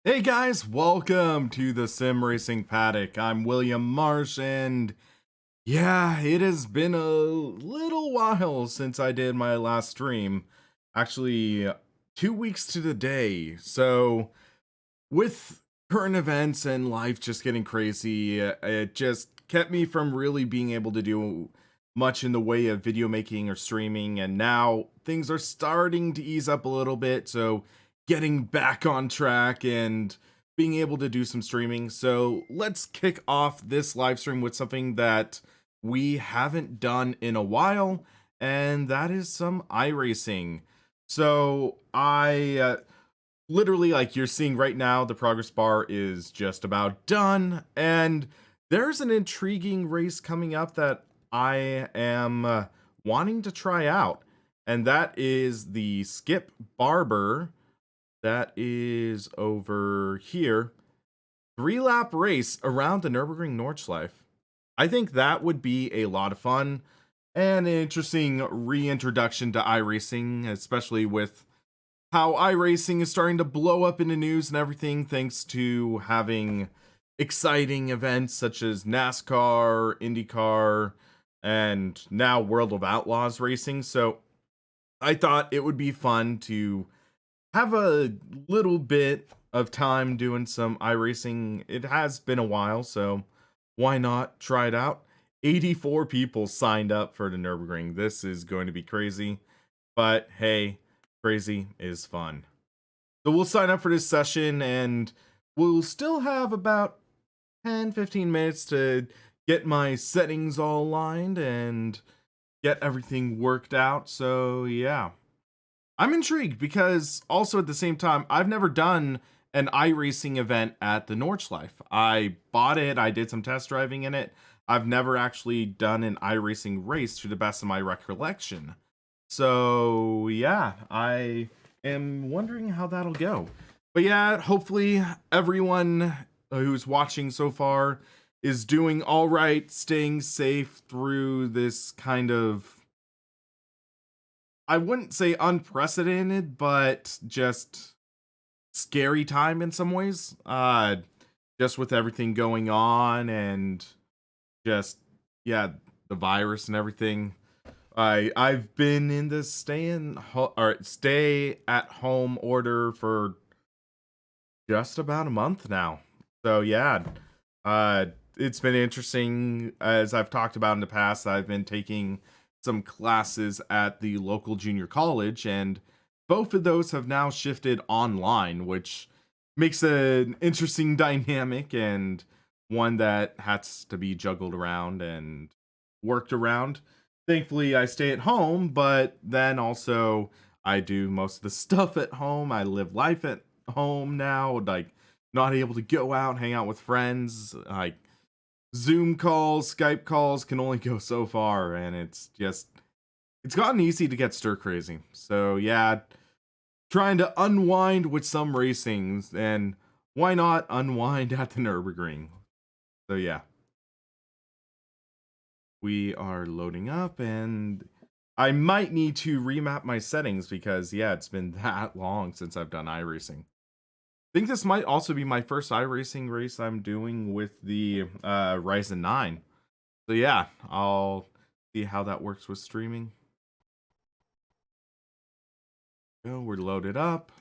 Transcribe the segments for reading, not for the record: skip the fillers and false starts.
Hey guys, welcome to the Sim Racing Paddock. I'm William Marsh, and yeah, it has been a little while since I did my last stream. Actually, 2 weeks to the day. So, with current events and life just getting crazy, it just kept me from really being able to do much in the way of video making or streaming, and now things are starting to ease up a little bit, so getting back on track and being able to do some streaming. So let's kick off this live stream with something that we haven't done in a while, and that is some iRacing. So I literally, like you're seeing right now, the progress bar is just about done, and there's an intriguing race coming up that I am wanting to try out, and that is the Skip Barber. That is over here. 3-lap race around the Nürburgring Nordschleife. I think that would be a lot of fun and an interesting reintroduction to iRacing, especially with how iRacing is starting to blow up in the news and everything, thanks to having exciting events such as NASCAR, IndyCar, and now World of Outlaws racing. So I thought it would be fun to have a little bit of time doing some iRacing. It has been a while, so why not try it out? 84 people signed up for the Nürburgring. This is going to be crazy, but hey, crazy is fun. So we'll sign up for this session, and we'll still have about 10-15 minutes to get my settings all aligned and get everything worked out. So yeah, I'm intrigued because also at the same time, I've never done an iRacing event at the Nordschleife. I bought it, I did some test driving in it. I've never actually done an iRacing race to the best of my recollection. So yeah, I am wondering how that'll go. But yeah, hopefully everyone who's watching so far is doing all right, staying safe through this kind of, I wouldn't say unprecedented, but just scary time in some ways. Just with everything going on and just, yeah, the virus and everything. I've been in this stay at home order for just about a month now. So yeah, it's been interesting. As I've talked about in the past, I've been taking some classes at the local junior college, and both of those have now shifted online, which makes an interesting dynamic and one that has to be juggled around and worked around. Thankfully, I stay at home, but then also I do most of the stuff at home. I live life at home now, like not able to go out, hang out with friends. Like Zoom calls, Skype calls can only go so far, and it's gotten easy to get stir crazy. So yeah, trying to unwind with some racings, and why not unwind at the Nürburgring? So yeah, we are loading up, and I might need to remap my settings because yeah, it's been that long since I've done iRacing. I think this might also be my first iRacing race I'm doing with the Ryzen 9. So yeah, I'll see how that works with streaming. Go, we're loaded up.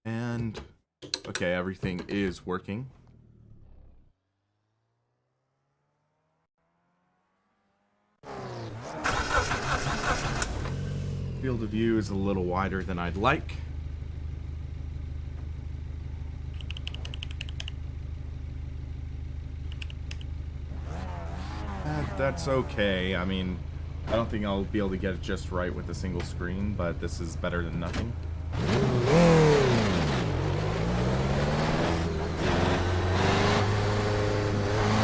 And okay, everything is working. Field of view is a little wider than I'd like. That's okay. I mean, I don't think I'll be able to get it just right with a single screen, but this is better than nothing.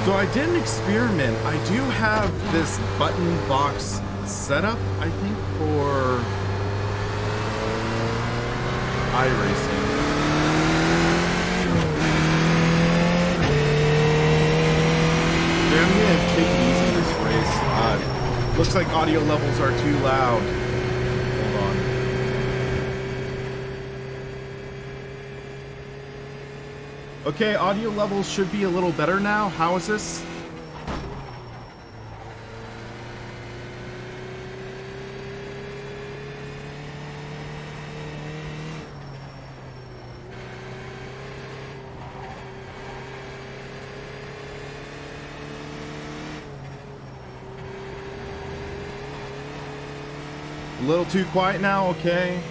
So I did an experiment. I do have this button box setup, I think, for iRacing. I'm gonna take it easy this race. Looks like audio levels are too loud. Hold on. Okay, audio levels should be a little better now. How is this? A little too quiet now, okay.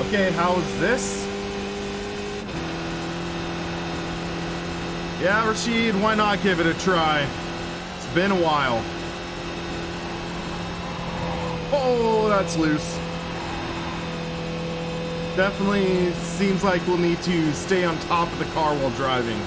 Okay, how's this? Yeah, Rashid, why not give it a try? It's been a while. Oh, that's loose. Definitely seems like we'll need to stay on top of the car while driving.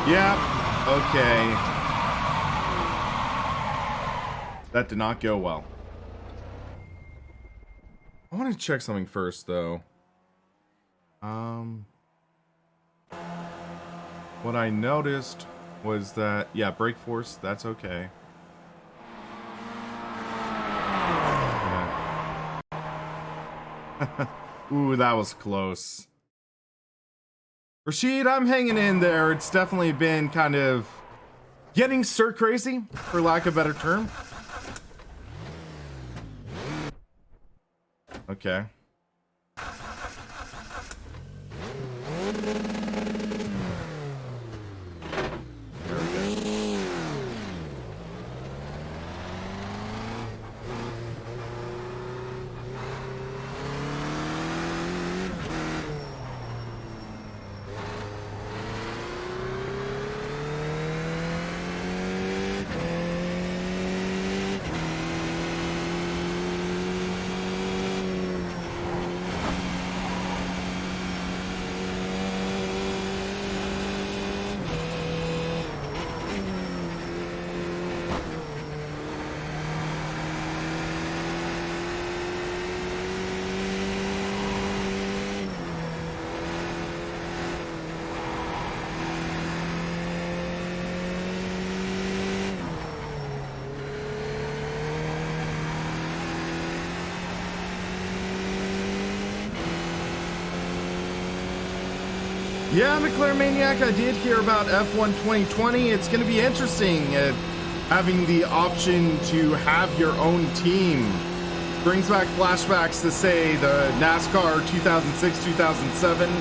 Yep, okay. That did not go well. I want to check something first, though. What I noticed was that, yeah, brake force, that's okay. Yeah. Ooh, that was close. Rashid, I'm hanging in there. It's definitely been kind of getting stir crazy, for lack of a better term. Okay. There we go. Yeah, McLaren Maniac, I did hear about F1 2020. It's going to be interesting having the option to have your own team. Brings back flashbacks to, say, the NASCAR 2006, 2007.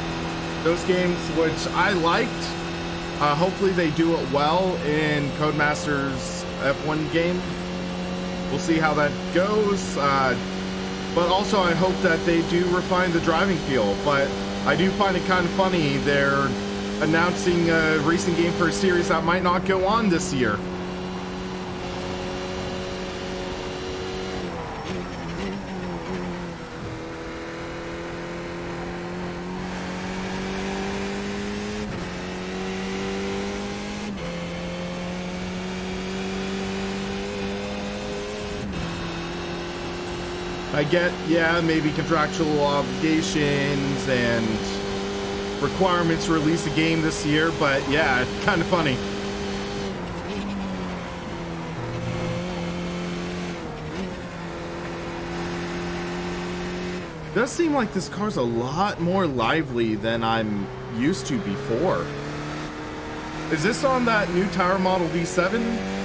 Those games, which I liked. Hopefully they do it well in Codemasters F1 game. We'll see how that goes. But also I hope that they do refine the driving feel. But I do find it kind of funny they're announcing a racing game for a series that might not go on this year. I get, yeah, maybe contractual obligations and requirements to release a game this year, but yeah, it's kind of funny. It does seem like this car's a lot more lively than I'm used to before. Is this on that new Tower Model V7?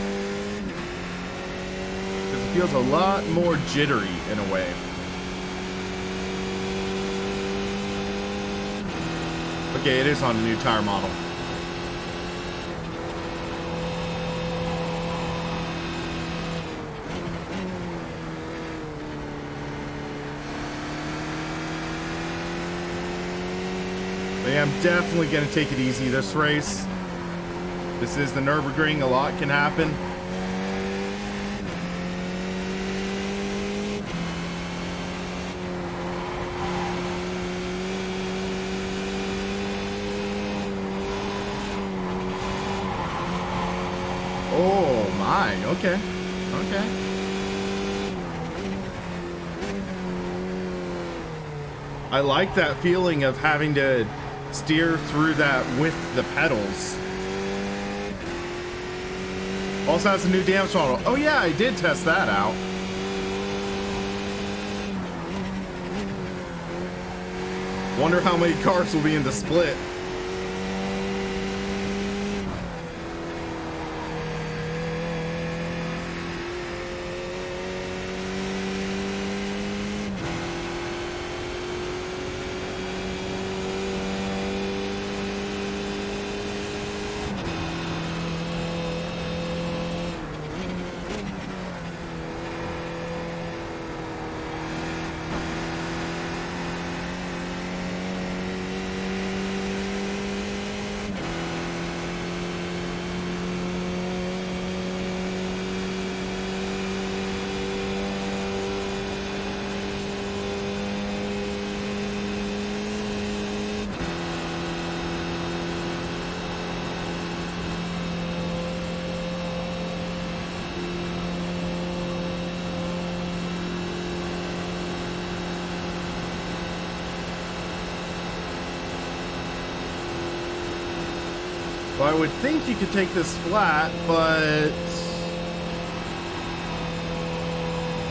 Feels a lot more jittery in a way. Okay, it is on a new tire model. But yeah, I'm definitely going to take it easy this race. This is the Nürburgring, a lot can happen. Oh my, okay, okay. I like that feeling of having to steer through that with the pedals. Also has a new damage model. Oh yeah, I did test that out. Wonder how many cars will be in the split. Well, I would think you could take this flat, but it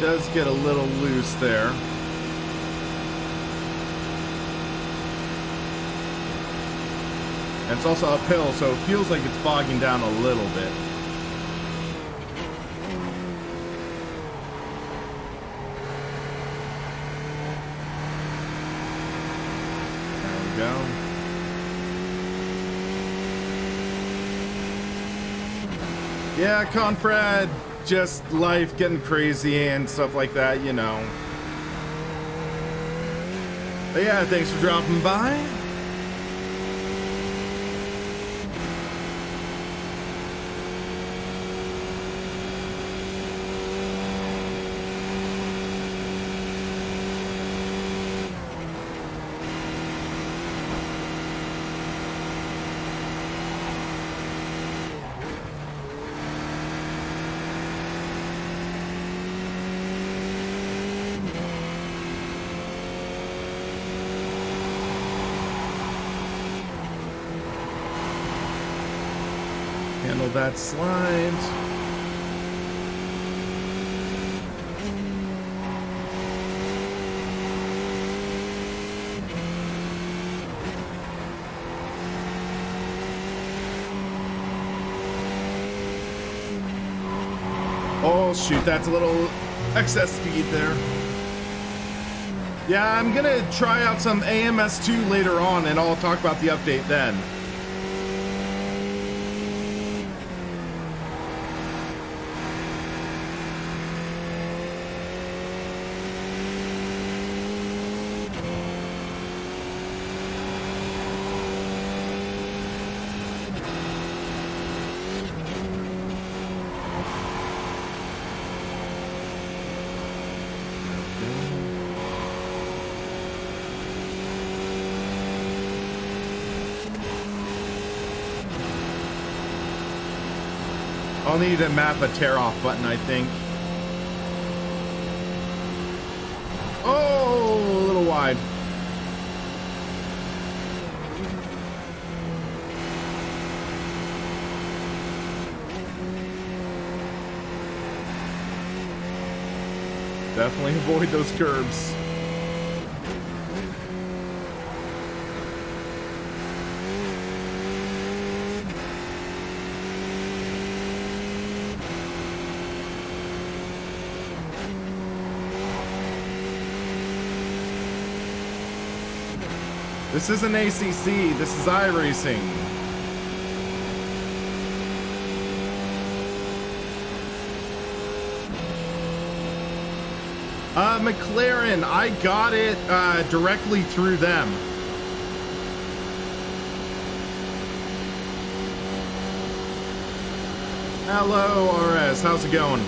does get a little loose there. And it's also uphill, so it feels like it's bogging down a little bit. There we go. Yeah, Confred, just life getting crazy and stuff like that, you know. But yeah, thanks for dropping by. Handle that slide. Oh shoot, that's a little excess speed there. Yeah, I'm gonna try out some AMS2 later on and I'll talk about the update then. I'll need to map a tear off button, I think. Oh, a little wide. Definitely avoid those curbs. This isn't ACC, this is iRacing. McLaren, I got it directly through them. Hello, RS, how's it going?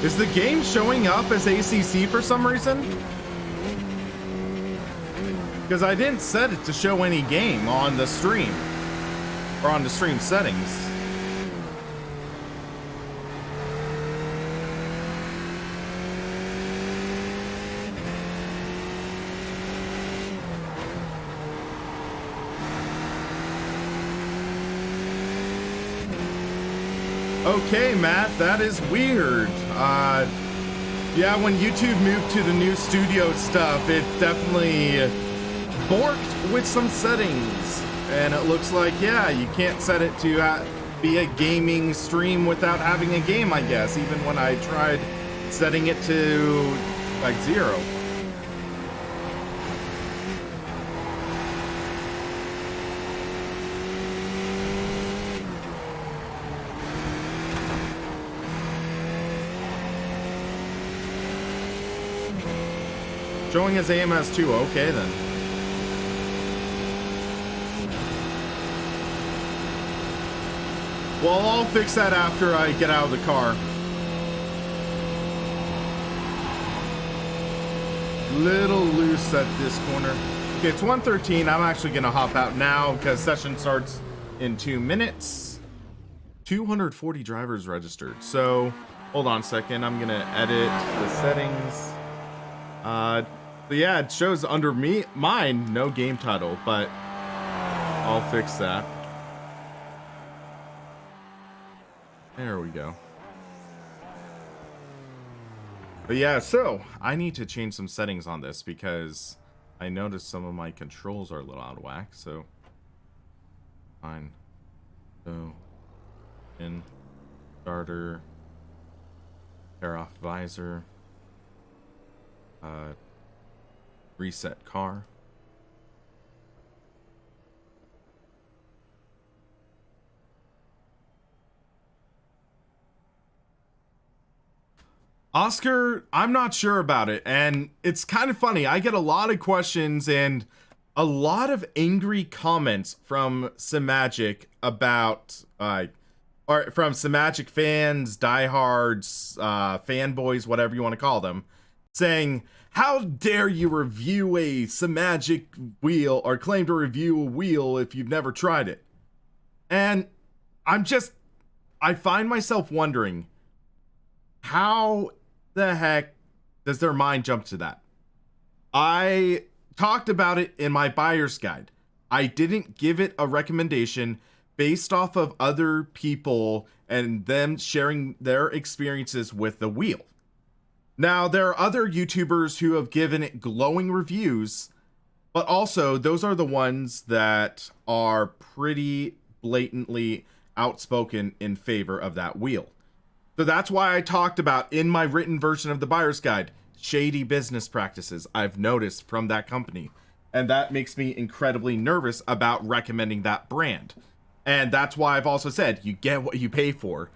Is the game showing up as ACC for some reason? Because I didn't set it to show any game on the stream or on the stream settings. Okay, Matt, that is weird. Yeah, when YouTube moved to the new studio stuff, it definitely borked with some settings. And it looks like, yeah, you can't set it to be a gaming stream without having a game, I guess, even when I tried setting it to, like, 0. Showing as AMS2, okay then. Well, I'll fix that after I get out of the car. Little loose at this corner. Okay, it's 1:13. I'm actually gonna hop out now because session starts in 2 minutes. 240 drivers registered. So, hold on a second. I'm gonna edit the settings. But yeah, it shows under mine, no game title, but I'll fix that. There we go. But yeah, so I need to change some settings on this because I noticed some of my controls are a little out of whack, so fine. So in starter, pair off visor, reset car. Oscar, I'm not sure about it, and it's kind of funny. I get a lot of questions and a lot of angry comments from Simagic about, or from Simagic fans, diehards, fanboys, whatever you want to call them, saying, how dare you review a Simagic wheel or claim to review a wheel if you've never tried it? And I find myself wondering, how the heck does their mind jump to that? I talked about it in my buyer's guide. I didn't give it a recommendation based off of other people and them sharing their experiences with the wheel. Now, there are other YouTubers who have given it glowing reviews, but also those are the ones that are pretty blatantly outspoken in favor of that wheel. So that's why I talked about in my written version of the buyer's guide, shady business practices I've noticed from that company. And that makes me incredibly nervous about recommending that brand. And that's why I've also said, you get what you pay for.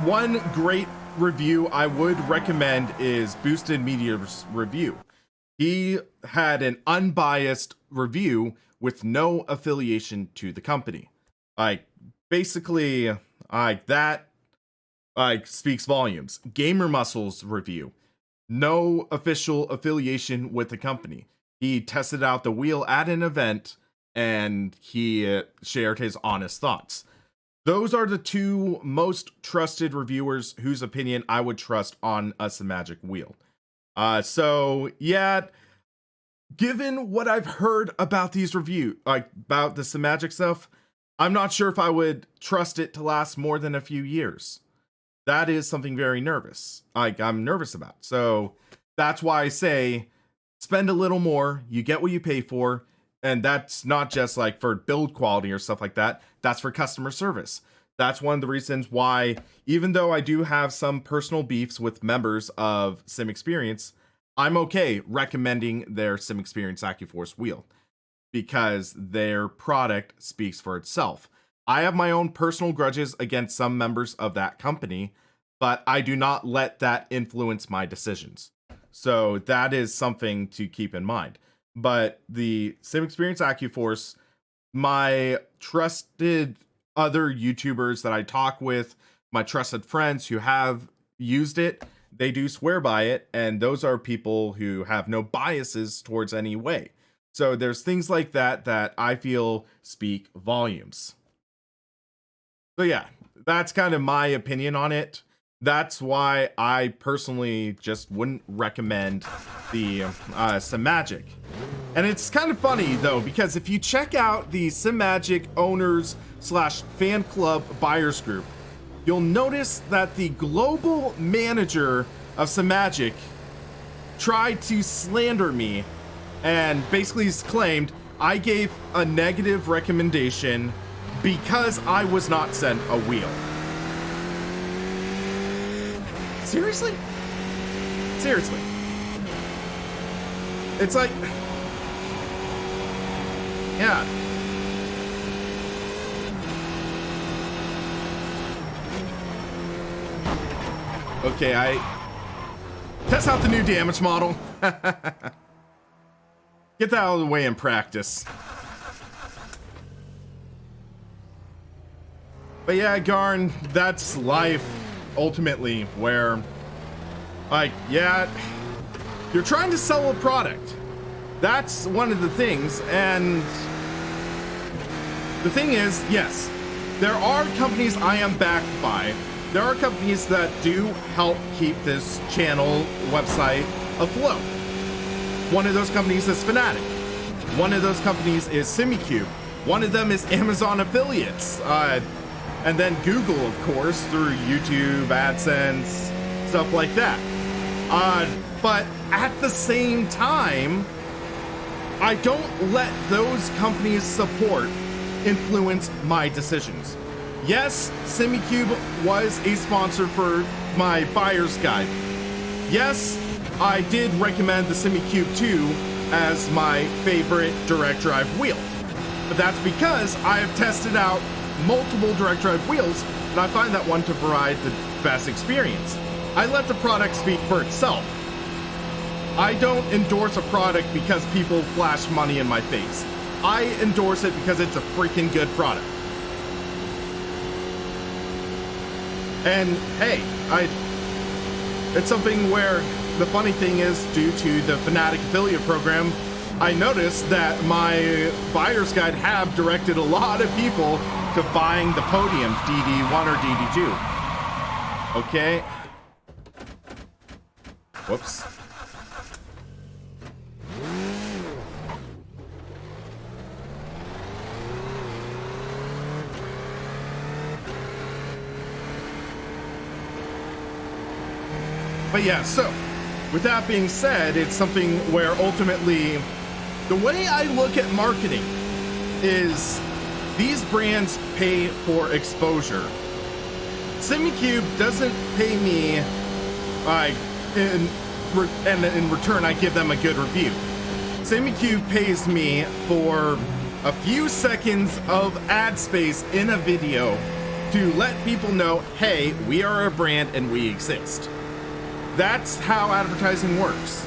One great review I would recommend is Boosted Media's review. He had an unbiased review with no affiliation to the company. Like, basically, like that, like, speaks volumes. Gamer Muscle's review, no official affiliation with the company. He tested out the wheel at an event and he shared his honest thoughts. Those are the two most trusted reviewers whose opinion I would trust on a Simagic wheel. So yeah, given what I've heard about these reviews, like about the Simagic stuff, I'm not sure if I would trust it to last more than a few years. That is something very I'm nervous about. So that's why I say spend a little more, you get what you pay for. And that's not just like for build quality or stuff like that. That's for customer service. That's one of the reasons why, even though I do have some personal beefs with members of Sim Experience, I'm okay recommending their Sim Experience AccuForce wheel because their product speaks for itself. I have my own personal grudges against some members of that company, but I do not let that influence my decisions. So that is something to keep in mind. But the Sim Experience AccuForce, my trusted other YouTubers that I talk with, my trusted friends who have used it, they do swear by it, and those are people who have no biases towards any way. So there's things like that that I feel speak volumes. So yeah, that's kind of my opinion on it. That's why I personally just wouldn't recommend the Simucube. And it's kind of funny though, because if you check out the Simucube owners / fan club buyers group, you'll notice that the global manager of Simucube tried to slander me and basically claimed I gave a negative recommendation because I was not sent a wheel. Seriously? Seriously. It's like, yeah. Okay, I test out the new damage model. Get that out of the way in practice. But yeah, Garn, that's life ultimately, where, like, yeah, you're trying to sell a product. That's one of the things. And the thing is, yes, there are companies I am backed by. There are companies that do help keep this channel website afloat. One of those companies is Fnatic. One of those companies is Simucube. One of them is Amazon affiliates. And then Google, of course, through YouTube, AdSense, stuff like that. But at the same time, I don't let those companies' support influence my decisions. Yes, Simucube was a sponsor for my buyer's guide. Yes, I did recommend the Simucube 2 as my favorite direct drive wheel. But that's because I have tested out multiple direct drive wheels, and I find that one to provide the best experience. I let the product speak for itself. I don't endorse a product because people flash money in my face. I endorse it because it's a freaking good product. And hey, it's something where the funny thing is, due to the Fnatic affiliate program, I noticed that my buyer's guide have directed a lot of people to buying the Podium DD1 or DD2. Okay. Whoops. But yeah, so with that being said, it's something where ultimately the way I look at marketing is these brands pay for exposure. Simucube doesn't pay me, and in return I give them a good review. Simucube pays me for a few seconds of ad space in a video to let people know, hey, we are a brand and we exist. That's how advertising works.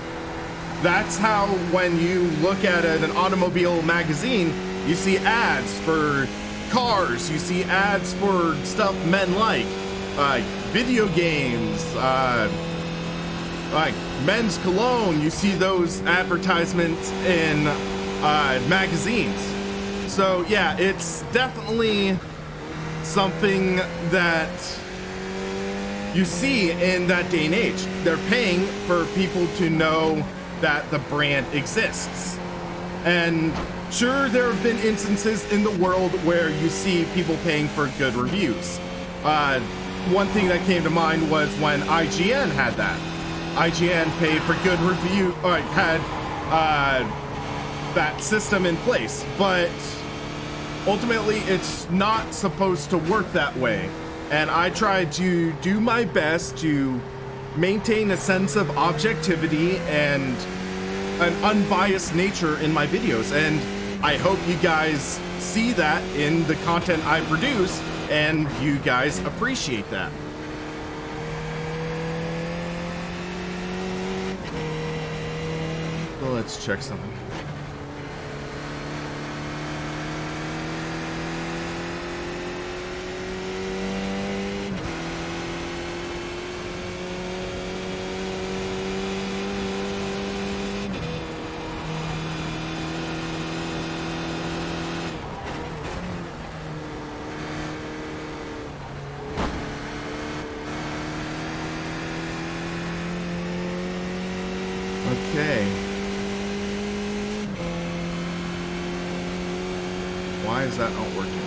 That's how when you look at an automobile magazine, you see ads for cars, you see ads for stuff men like video games, like men's cologne. You see those advertisements in magazines. So yeah, it's definitely something that you see in that day and age. They're paying for people to know that the brand exists. And sure, there have been instances in the world where you see people paying for good reviews. One thing that came to mind was when IGN had that. IGN paid for good review, or had that system in place, but ultimately it's not supposed to work that way. And I try to do my best to maintain a sense of objectivity and an unbiased nature in my videos. And I hope you guys see that in the content I produce and you guys appreciate that. Well, let's check something. Okay. Why is that not working?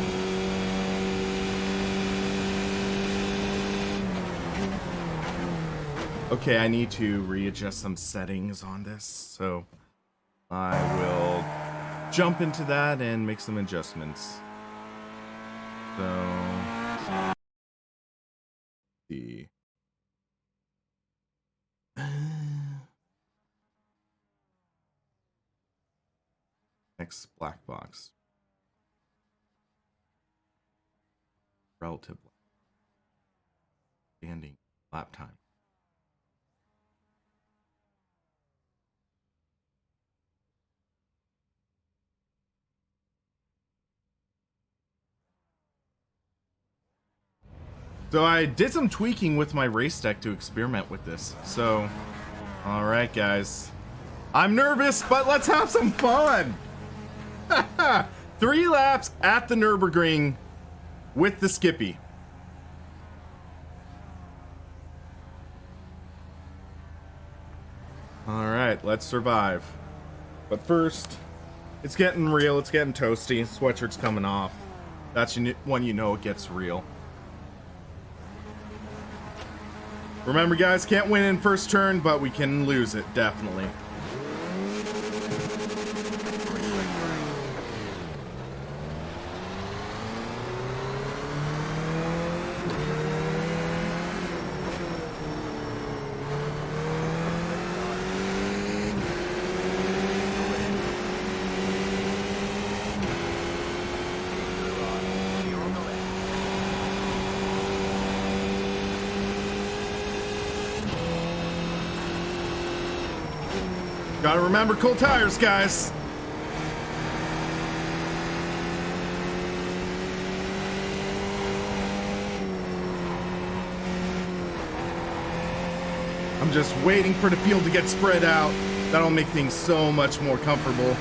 Okay, I need to readjust some settings on this, so I will jump into that and make some adjustments. So, let's see. Next black box. Relative standing lap time. So I did some tweaking with my race deck to experiment with this. So, all right, guys. I'm nervous, but let's have some fun. 3 laps at the Nürburgring with the Skippy. All right, let's survive. But first, it's getting real. It's getting toasty. Sweatshirt's coming off. That's when you know it gets real. Remember, guys, can't win in first turn, but we can lose it, definitely. Gotta remember cold tires, guys. I'm just waiting for the field to get spread out. That'll make things so much more comfortable.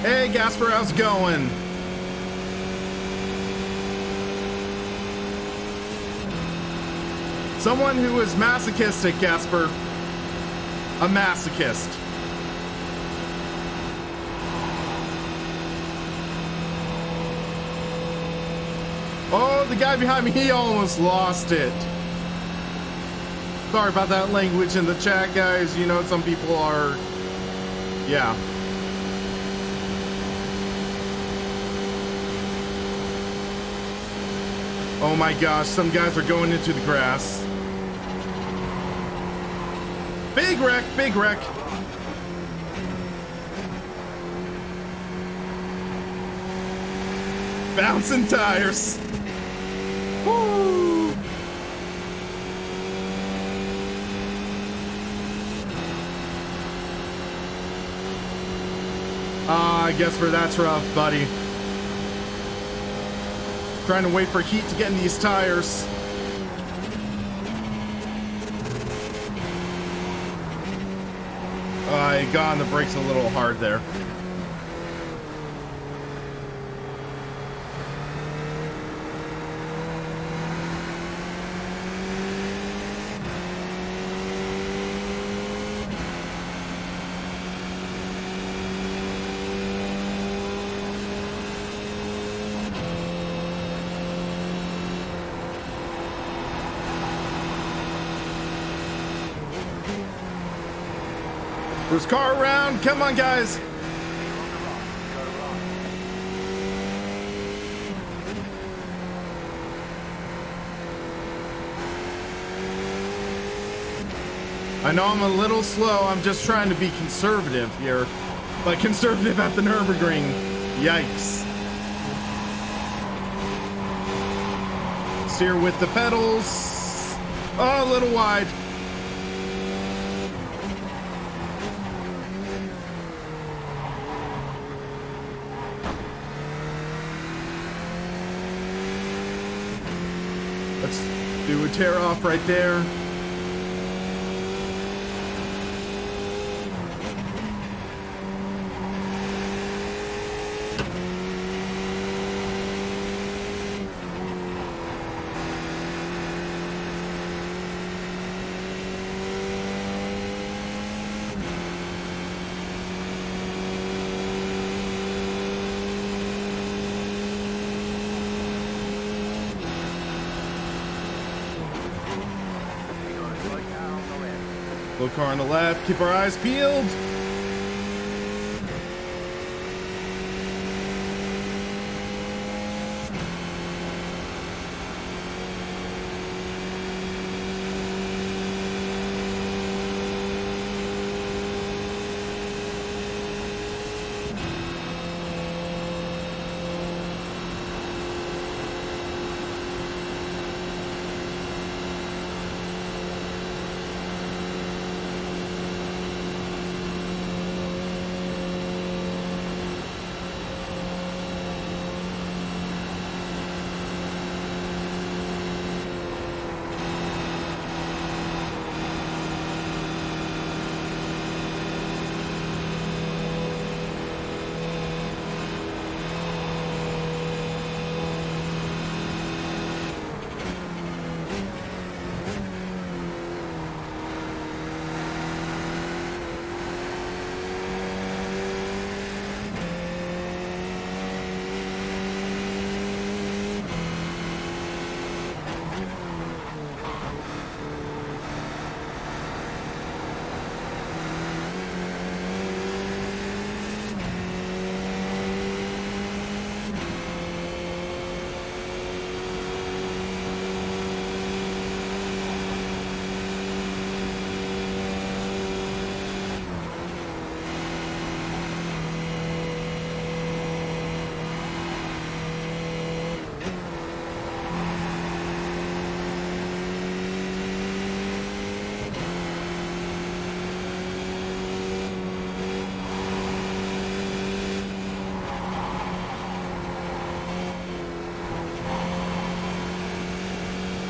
Hey, Gasper, how's it going? Someone who is masochistic, Gasper. A masochist. Oh, the guy behind me, he almost lost it. Sorry about that language in the chat, guys. You know, some people are... Yeah. Oh my gosh, some guys are going into the grass. Big wreck, big wreck. Bouncing tires. Woo. I guess for that's rough, buddy. Trying to wait for heat to get in these tires. I got on the brakes a little hard there. First car around, come on guys. I know I'm a little slow, I'm just trying to be conservative here, but conservative at the Nürburgring, yikes. Steer with the pedals, oh, a little wide. Let's do a tear off right there. Little car on the left. Keep our eyes peeled.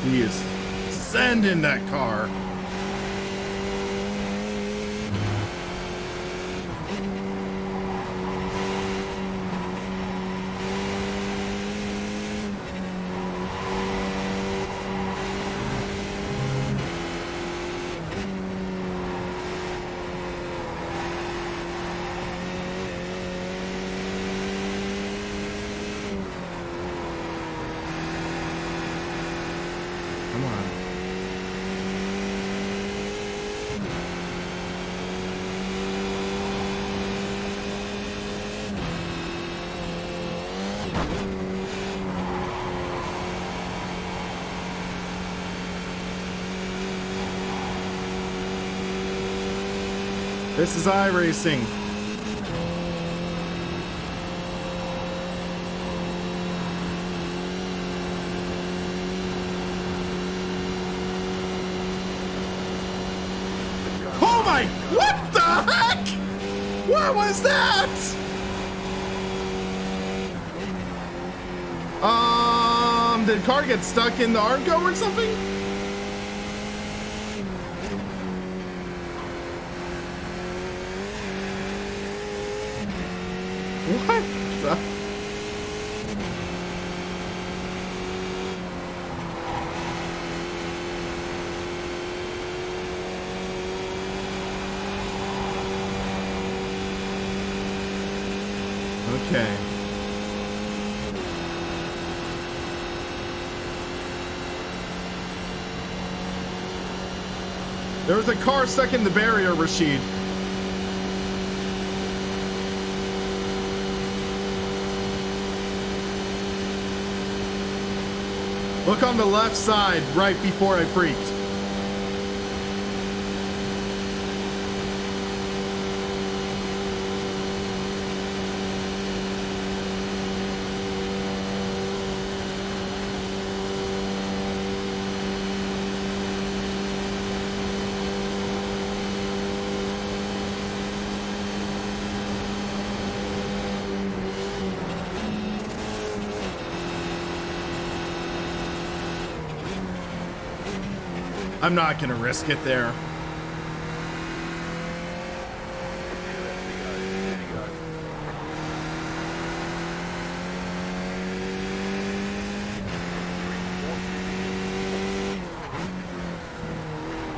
He is sending that car. Come on. This is iRacing. Oh my, what the heck? What was that? Did the car get stuck in the Argo or something? What the? Okay. There was a car stuck in the barrier, Rashid. Look on the left side right before I freaked. I'm not gonna risk it there.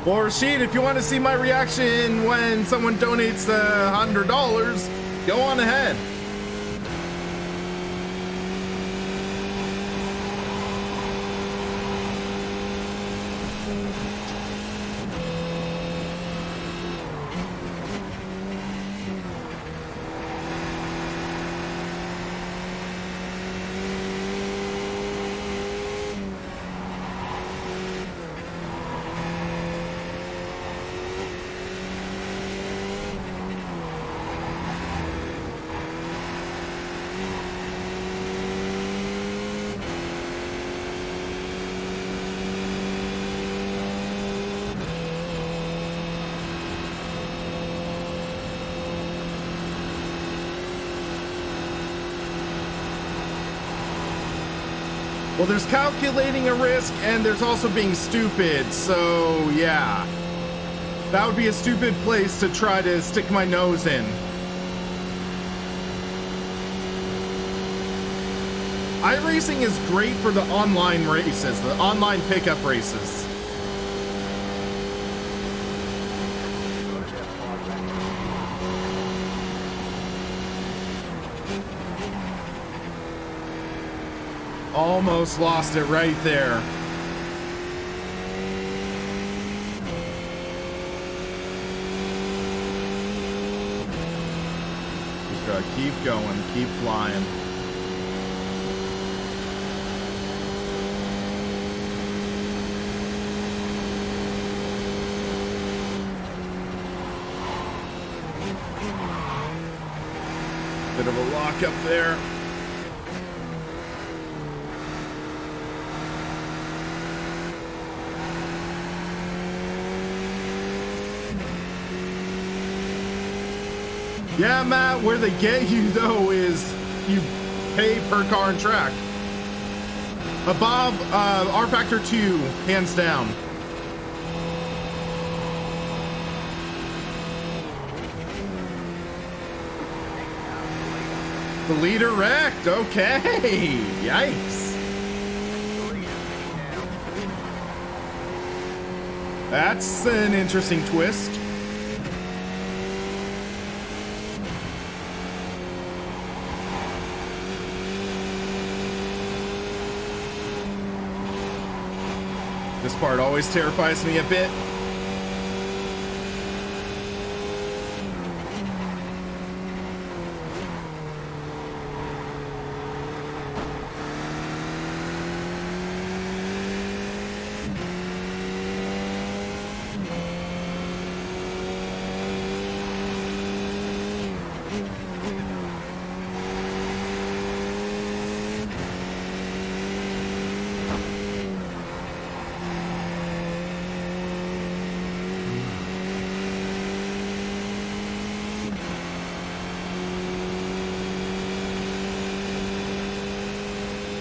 Well, Rashid, if you want to see my reaction when someone donates $100, go on ahead. Well, there's calculating a risk and there's also being stupid, so yeah. That would be a stupid place to try to stick my nose in. iRacing is great for the online races, the online pickup races. Almost lost it right there. Just gotta keep going, keep flying. Bit of a lock up there. Yeah, Matt, where they get you, though, is you pay per car and track. Bob, R Factor 2, hands down. The leader wrecked, okay. Yikes. That's an interesting twist. This part always terrifies me a bit.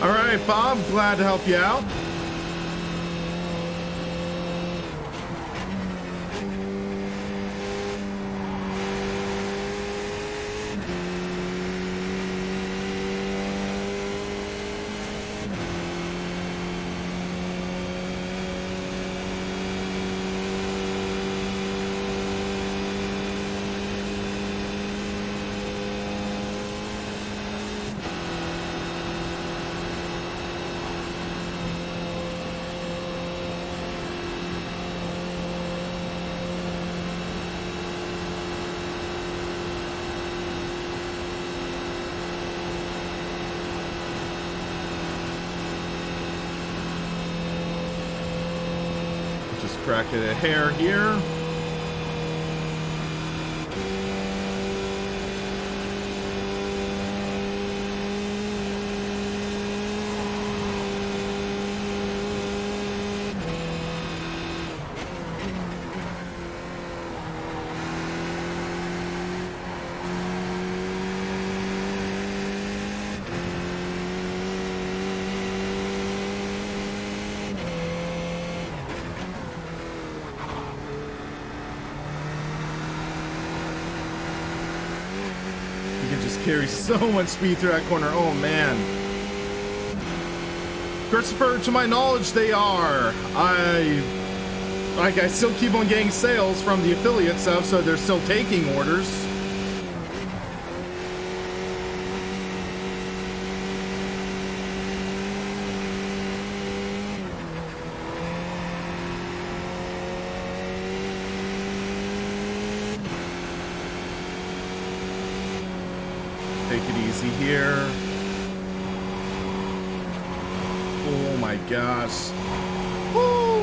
All right, Bob, glad to help you out. Crack it a hair here. Carry so much speed through that corner. Oh man, Christopher, to my knowledge they are. I still keep on getting sales from the affiliate stuff, so they're still taking orders. Take it easy here. Oh my gosh. Woo!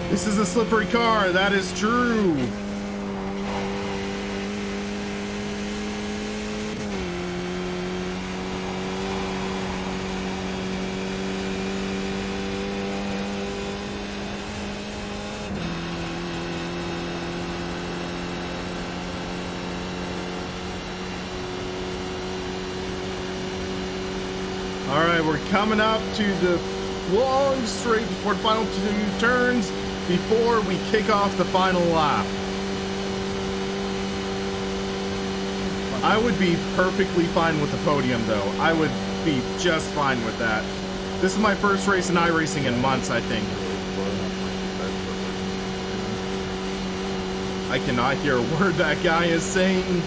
This is a slippery car, that is true. All right, we're coming up to the long straight before the final 2 turns before we kick off the final lap. I would be perfectly fine with the podium though. I would be just fine with that. This is my first race in iRacing in months, I think. I cannot hear a word that guy is saying.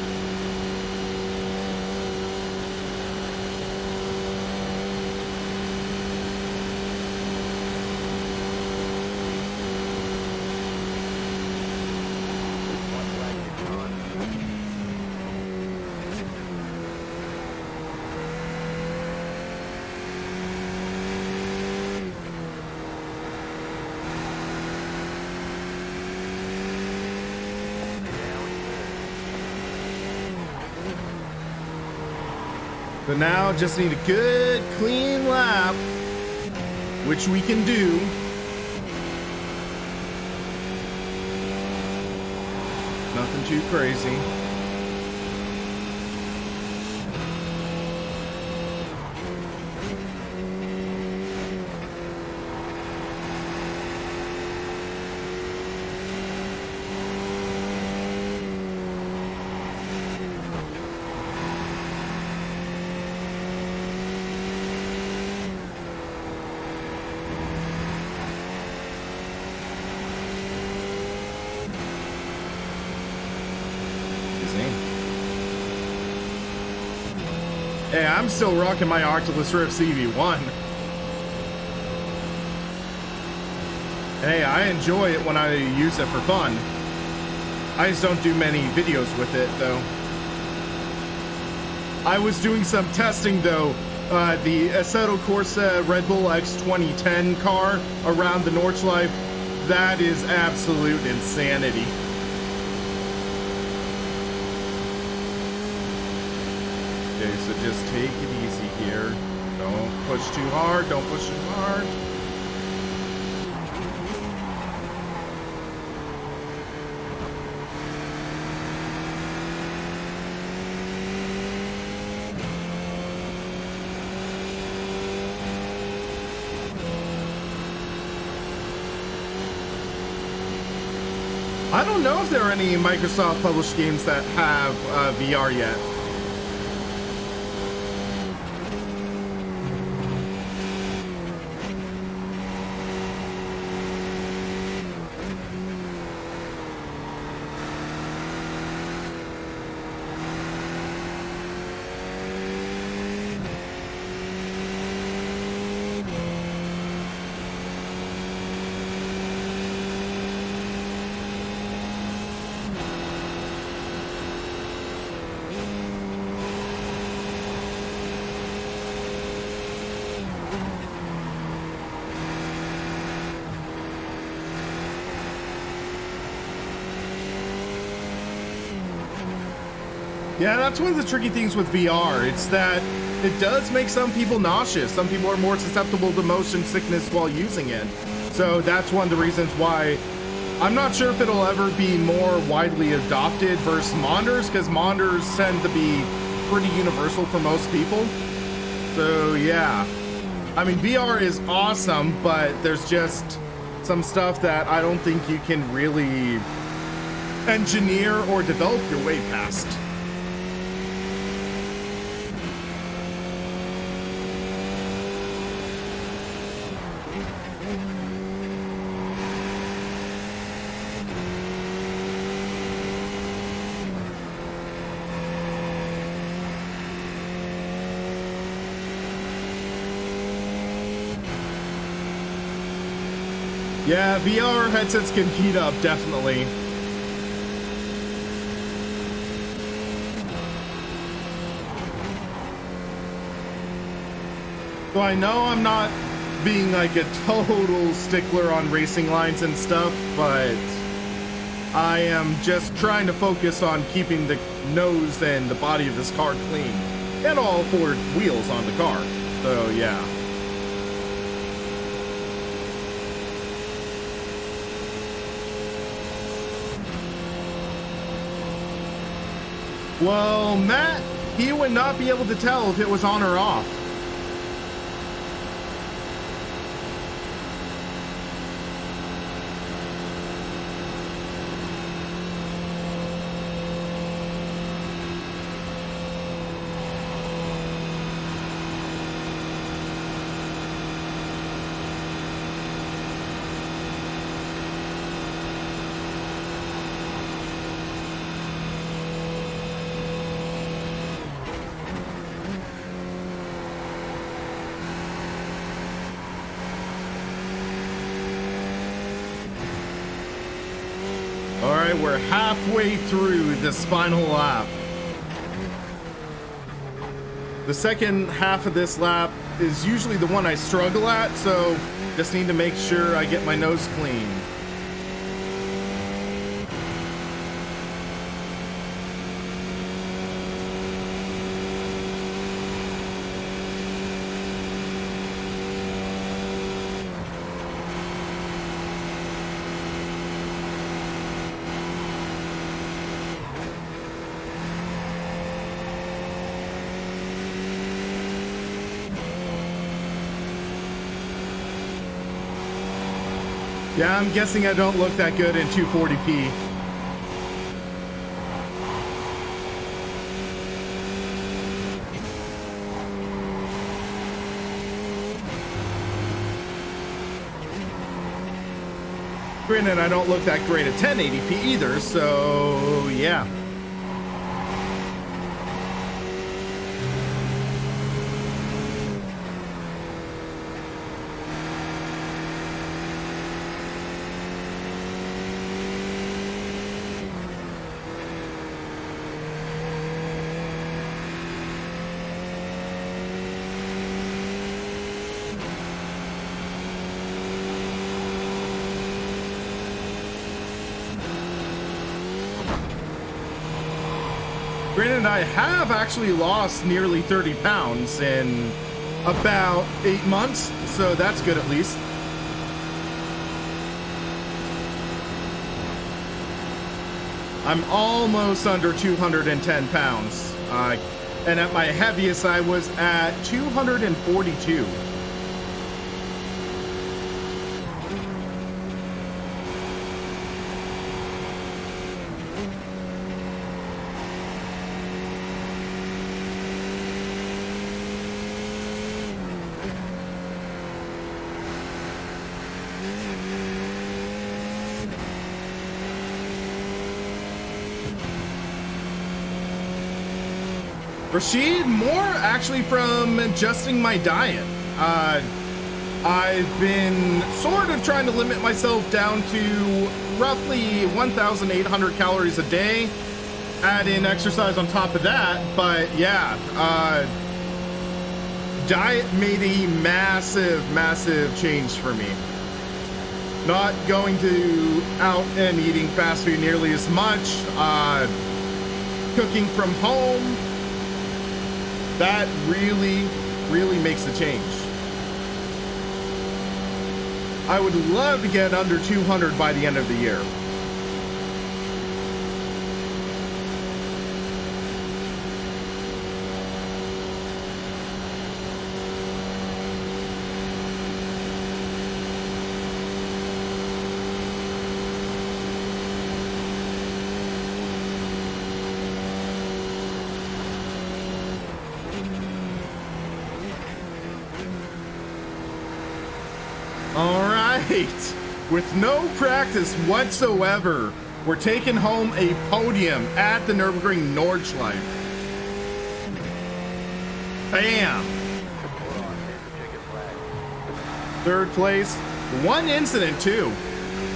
But now just need a good clean lap, which we can do. Nothing too crazy. Hey, I'm still rocking my Oculus Rift CV1. Hey, I enjoy it when I use it for fun. I just don't do many videos with it, though. I was doing some testing, though. The Assetto Corsa Red Bull X 2010 car around the Nordschleife. That is absolute insanity. Okay, so just take it easy here. Don't push too hard, don't push too hard. I don't know if there are any Microsoft published games that have VR yet. Yeah, that's one of the tricky things with VR. It's that it does make some people nauseous. Some people are more susceptible to motion sickness while using it. So that's one of the reasons why I'm not sure if it'll ever be more widely adopted versus monitors, because monitors tend to be pretty universal for most people. So yeah, I mean, VR is awesome, but there's just some stuff that I don't think you can really engineer or develop your way past. Yeah, VR headsets can heat up, definitely. So I know I'm not being like a total stickler on racing lines and stuff, but I am just trying to focus on keeping the nose and the body of this car clean, and all four wheels on the car. So yeah. Well, Matt, he would not be able to tell if it was on or off. Alright, we're halfway through this final lap. The second half of this lap is usually the one I struggle at, so just need to make sure I get my nose clean. Yeah, I'm guessing I don't look that good in 240p. Granted, I don't look that great at 1080p either, so yeah. Granted, I have actually lost nearly 30 pounds in about 8 months, so that's good at least. I'm almost under 210 pounds. And at my heaviest, I was at 242. Rashid, more actually from adjusting my diet. I've been sort of trying to limit myself down to roughly 1,800 calories a day. Add in exercise on top of that, but yeah, diet made a massive change for me. Not going to out and eating fast food nearly as much. Cooking from home. That really makes a change. I would love to get under 200 by the end of the year. With no practice whatsoever, we're taking home a podium at the Nürburgring Nordschleife. Bam! Third place, one incident too.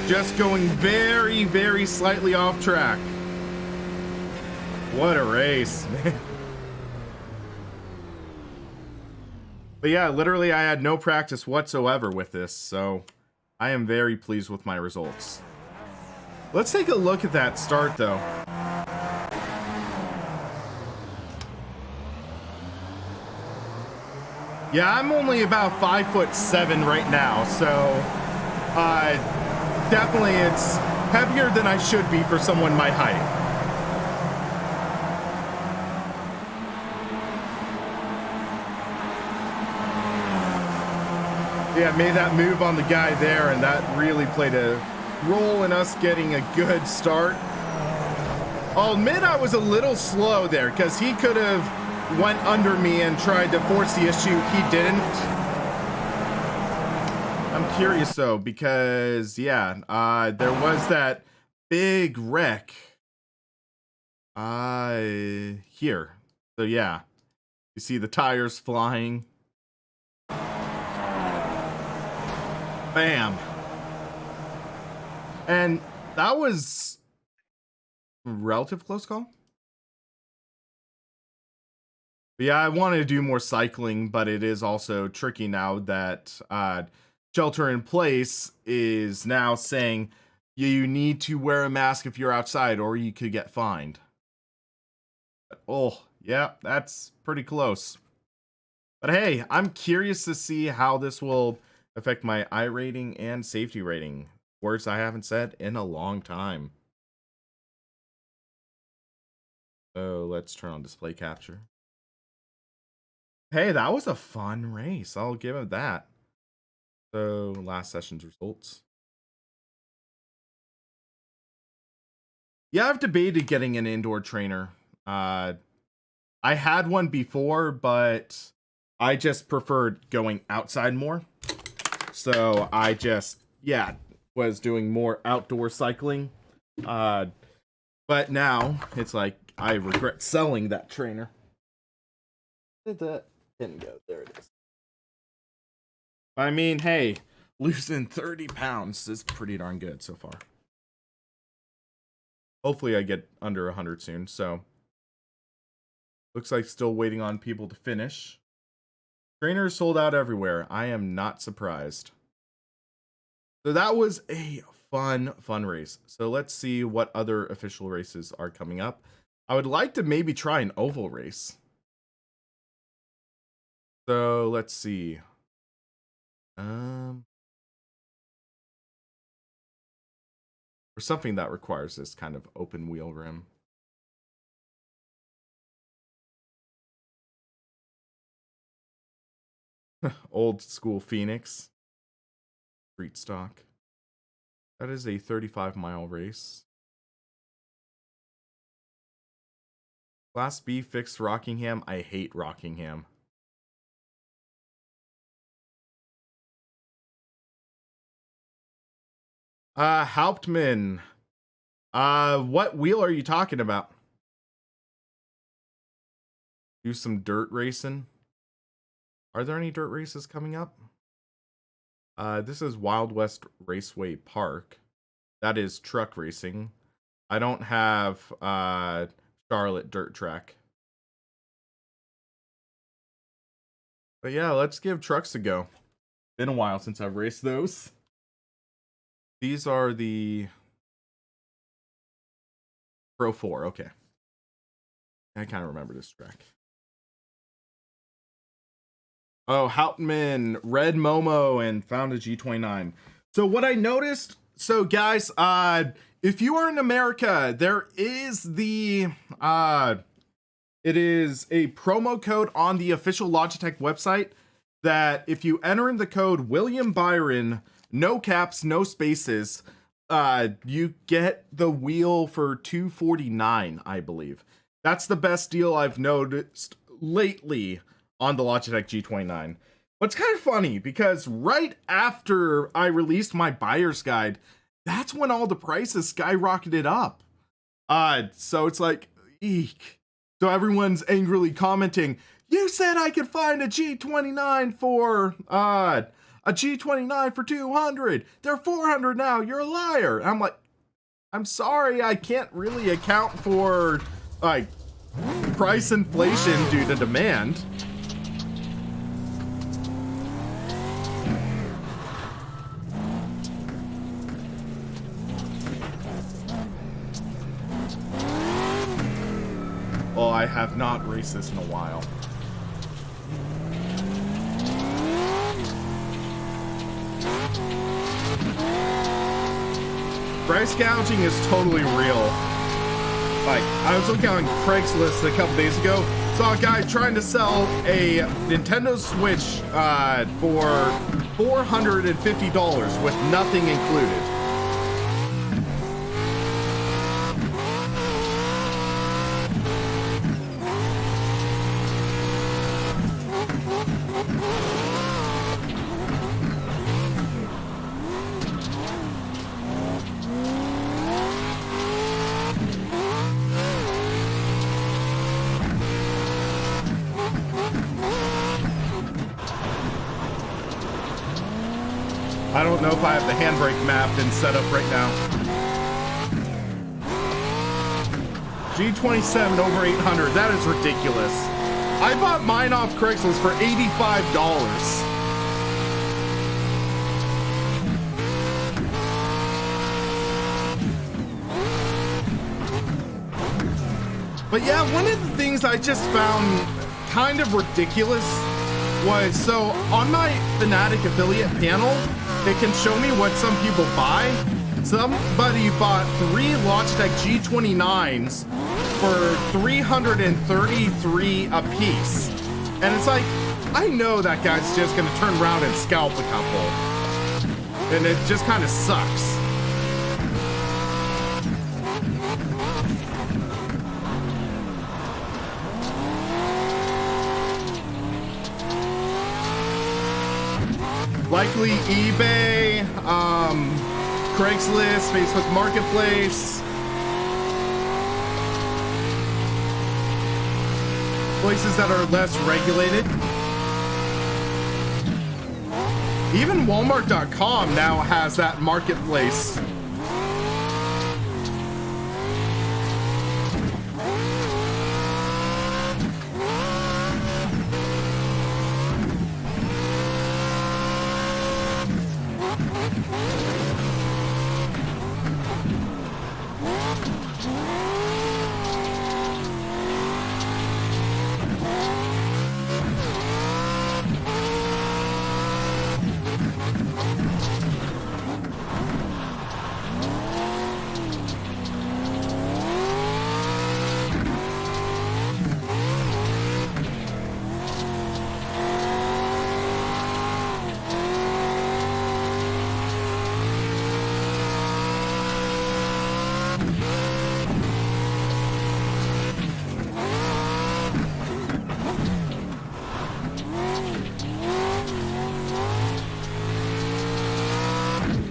Just going very slightly off track. What a race, man. But yeah, literally I had no practice whatsoever with this, so I am very pleased with my results. Let's take a look at that start though. Yeah, I'm only about 5'7" right now, so definitely it's heavier than I should be for someone my height. Yeah, made that move on the guy there, and that really played a role in us getting a good start. I'll admit I was a little slow there, because he could have went under me and tried to force the issue. He didn't. I'm curious though, because yeah, there was that big wreck here. So yeah, you see the tires flying. Bam. And that was a relative close call. But yeah, I wanted to do more cycling, but it is also tricky now that shelter in place is now saying you need to wear a mask if you're outside or you could get fined. Oh, yeah, that's pretty close. But hey, I'm curious to see how this will affect my I rating and safety rating. Words I haven't said in a long time. So let's turn on display capture. Hey, that was a fun race. I'll give it that. So last session's results. Yeah, I've debated getting an indoor trainer. I had one before, but I just preferred going outside more. So I just, yeah, was doing more outdoor cycling. But now it's like I regret selling that trainer. Did that? Didn't go. There it is. I mean, hey, losing 30 pounds is pretty darn good so far. Hopefully I get under 100 soon, so. Looks like still waiting on people to finish. Trainers sold out everywhere. I am not surprised. So that was a fun race. So let's see what other official races are coming up. I would like to maybe try an oval race. So let's see. Or something that requires this kind of open wheel rim. Old school Phoenix. Street stock. That is a 35-mile race. Class B fixed Rockingham. I hate Rockingham. Hauptmann. What wheel are you talking about? Do some dirt racing. Are there any dirt races coming up? This is Wild West Raceway Park. That is truck racing. I don't have Charlotte Dirt Track. But yeah, let's give trucks a go. Been a while since I've raced those. These are the Pro 4, okay. I kind of remember this track. Oh, Hauptmann, Red Momo, and found a G29. So what I noticed, so guys, if you are in America, there is the, it is a promo code on the official Logitech website that if you enter in the code William Byron, no caps, no spaces, you get the wheel for $249, I believe. That's the best deal I've noticed lately on the Logitech G29. What's kind of funny, because right after I released my buyer's guide, that's when all the prices skyrocketed up. So it's like, eek. So everyone's angrily commenting, you said I could find a G29 for, a G29 for 200. They're 400 now. You're a liar. And I'm like, I'm sorry, I can't really account for, like, price inflation due to demand. I have not raced this in a while. Price gouging is totally real. Like, I was looking on Craigslist a couple days ago, saw a guy trying to sell a Nintendo Switch for $450 with nothing included. I don't know if I have the handbrake mapped and set up right now. G27 over 800, that is ridiculous. I bought mine off Craigslist for $85. But yeah, one of the things I just found kind of ridiculous was, so on my Fanatic affiliate panel, it can show me what some people buy. Somebody bought 3 Logitech G29s for $333 a piece. And it's like, I know that guy's just gonna turn around and scalp a couple. And it just kind of sucks. Likely eBay, Craigslist, Facebook Marketplace. Places that are less regulated. Even Walmart.com now has that marketplace.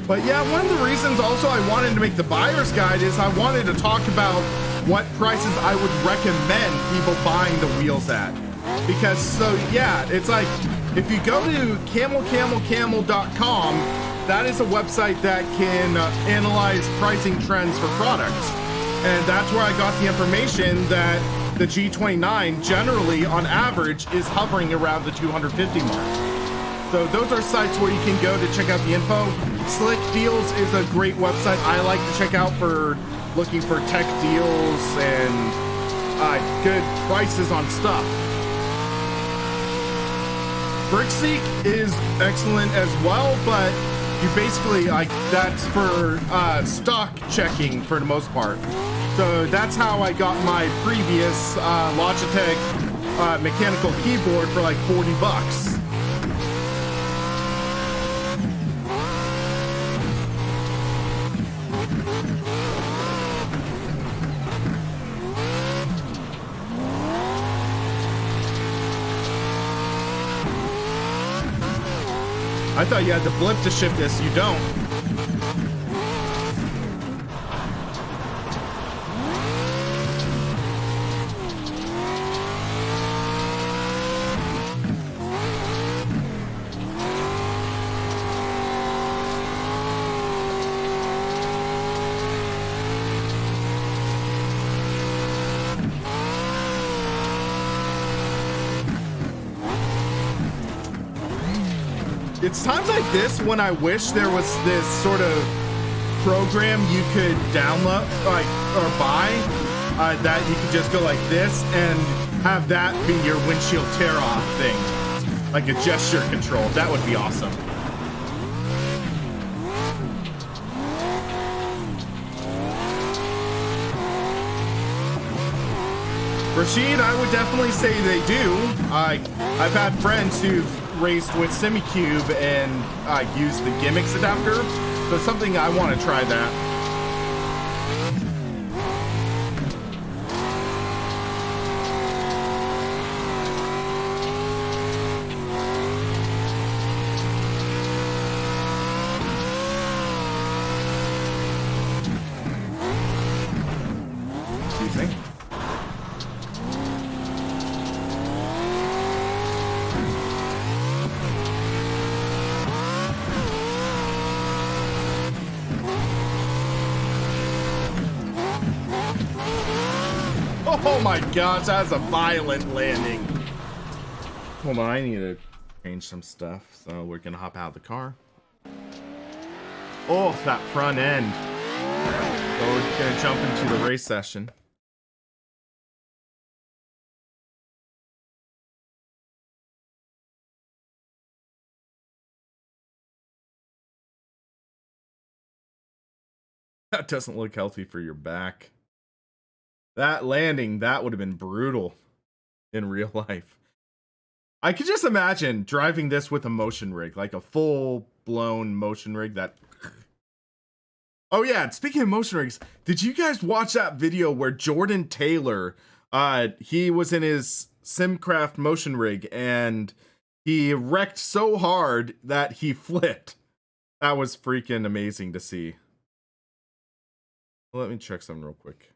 But yeah, one of the reasons also I wanted to make the buyer's guide is I wanted to talk about what prices I would recommend people buying the wheels at. Because, so yeah, it's like, if you go to camelcamel.com, that is a website that can analyze pricing trends for products. And that's where I got the information that the G29 generally, on average, is hovering around the 250 mark. So those are sites where you can go to check out the info. Slick Deals is a great website I like to check out for looking for tech deals and good prices on stuff. BrickSeek is excellent as well, but you basically, like, that's for stock checking for the most part. So that's how I got my previous Logitech mechanical keyboard for like $40. I thought you had to blip to shift this, you don't. It's times like this when I wish there was this sort of program you could download, like, or buy, that you could just go like this and have that be your windshield tear-off thing, like a gesture control. That would be awesome. Rashid, I would definitely say they do. I've had friends who've raced with Simucube and used the gimmicks adapter, so it's something I want to try that. Oh my gosh, that's a violent landing. Hold on, I need to change some stuff, so we're gonna hop out of the car. Oh, that front end. So we're gonna jump into the race session. That doesn't look healthy for your back. That landing, that would have been brutal in real life. I could just imagine driving this with a motion rig, like a full-blown motion rig that... Oh yeah, speaking of motion rigs, did you guys watch that video where Jordan Taylor, he was in his Simcraft motion rig and he wrecked so hard that he flipped? That was freaking amazing to see. Let me check something real quick.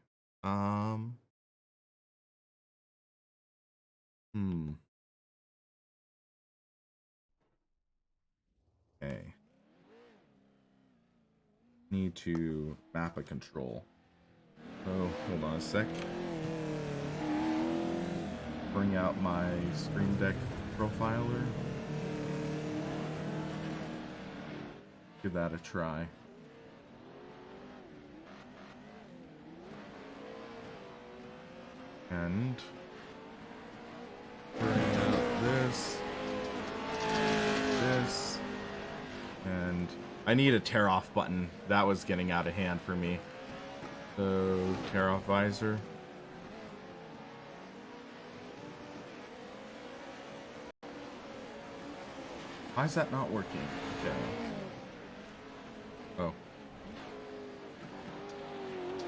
Okay. Need to map a control. Oh, hold on a sec. Bring out my Streamdeck profiler. Give that a try. And bring out this, and I need a tear off button. That was getting out of hand for me. So tear off visor. Why is that not working? Okay. Oh.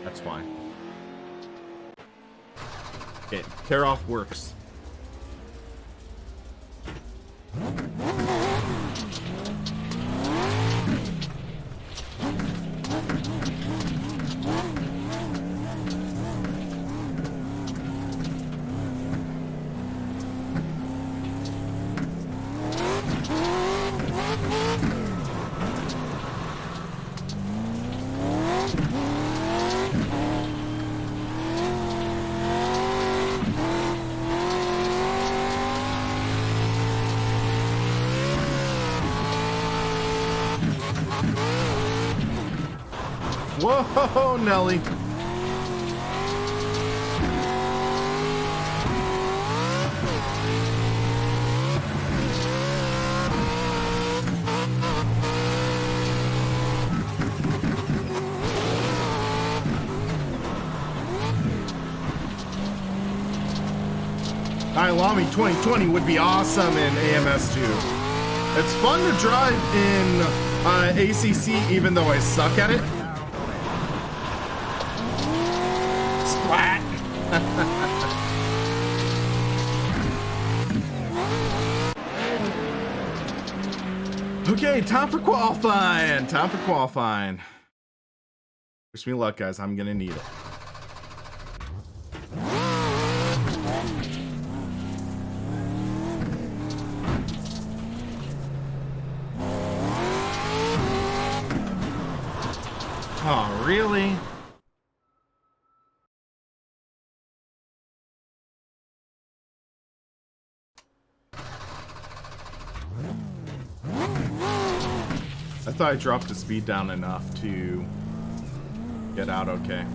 That's why. Okay, tear off works. Whoa, Nelly. Lamy 2020 would be awesome in AMS2. It's fun to drive in ACC even though I suck at it. Splat! Okay, time for qualifying. Time for qualifying. Wish me luck, guys. I'm gonna need it. Oh, really? I thought I dropped the speed down enough to get out okay.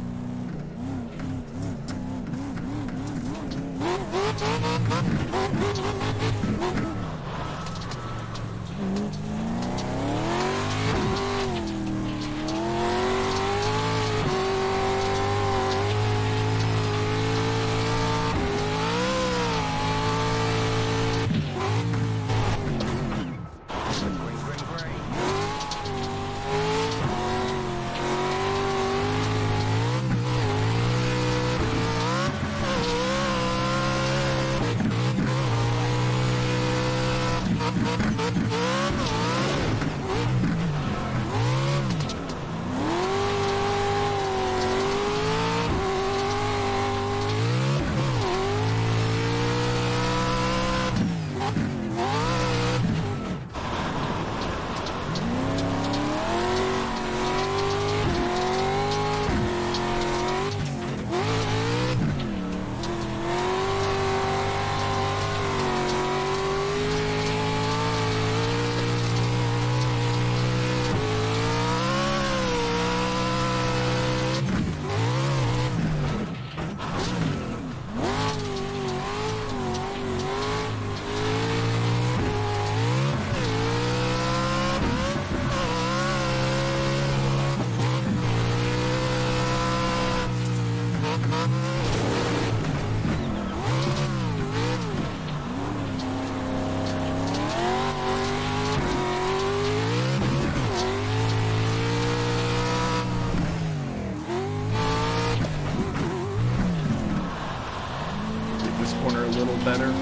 Better.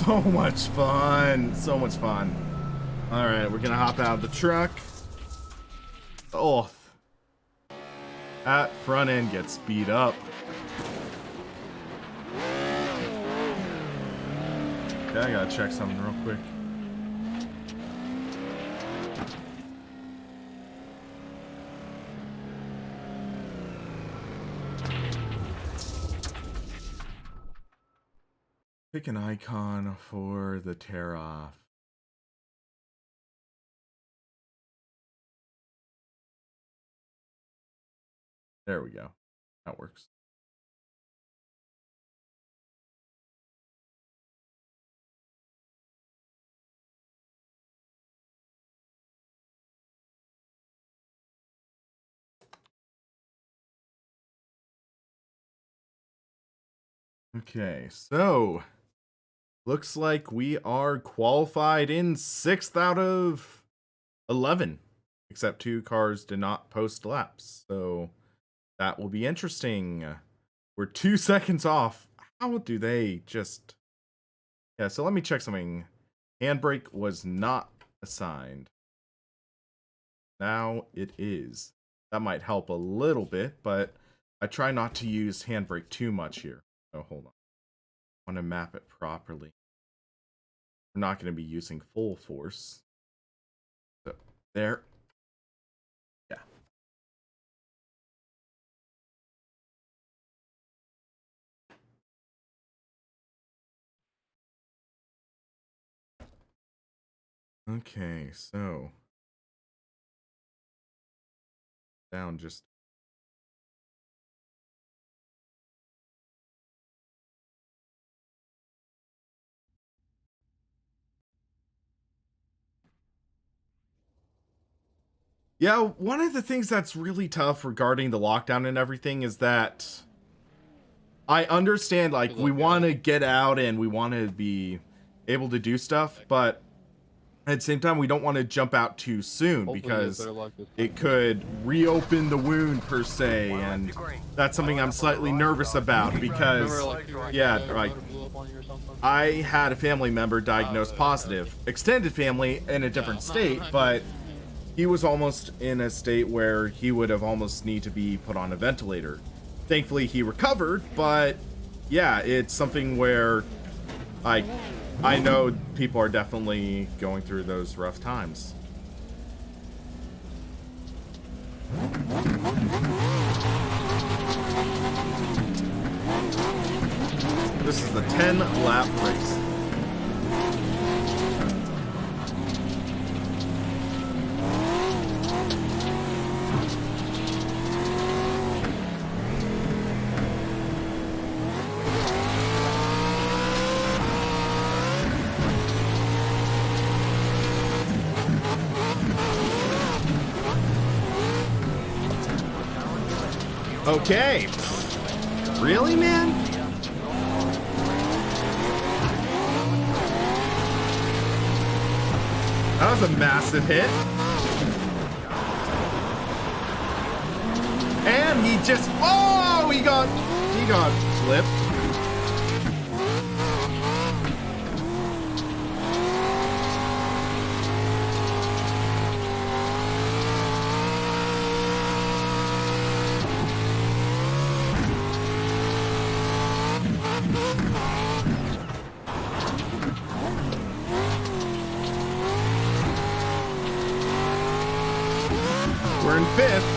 So much fun. So much fun. All right, we're gonna hop out of the truck. Oh, that front end gets beat up. Okay, I gotta check something real quick. Pick an icon for the tear off. There we go. That works. Okay, so looks like we are qualified in 6th out of 11, except 2 cars did not post laps. So that will be interesting. We're 2 seconds off. How do they just... Yeah, so let me check something. Handbrake was not assigned. Now it is. That might help a little bit, but I try not to use handbrake too much here. Oh, hold on. I want to map it properly. We're not going to be using full force. So, there. Yeah. Okay, so. Down just. Yeah, one of the things that's really tough regarding the lockdown and everything is that I understand, like, we want to get out and we want to be able to do stuff, but at the same time, we don't want to jump out too soon because it could reopen the wound, per se, and that's something I'm slightly nervous about because, yeah, like, I had a family member diagnosed positive. Extended family in a different state, but he was almost in a state where he would have almost need to be put on a ventilator. Thankfully, he recovered, but yeah, it's something where I know people are definitely going through those rough times. This is the 10-lap race. Okay. Really, man? That was a massive hit. And he just, oh, he got flipped. We're in fifth.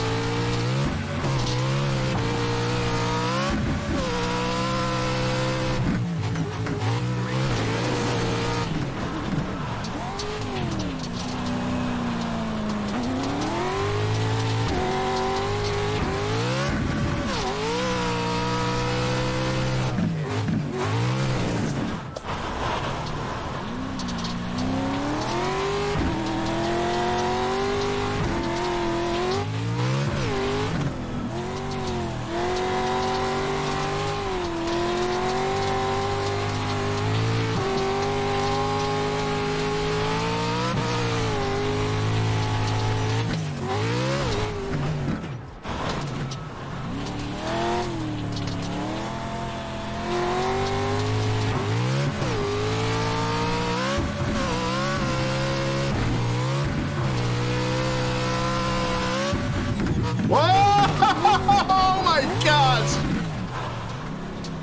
Oh my gosh!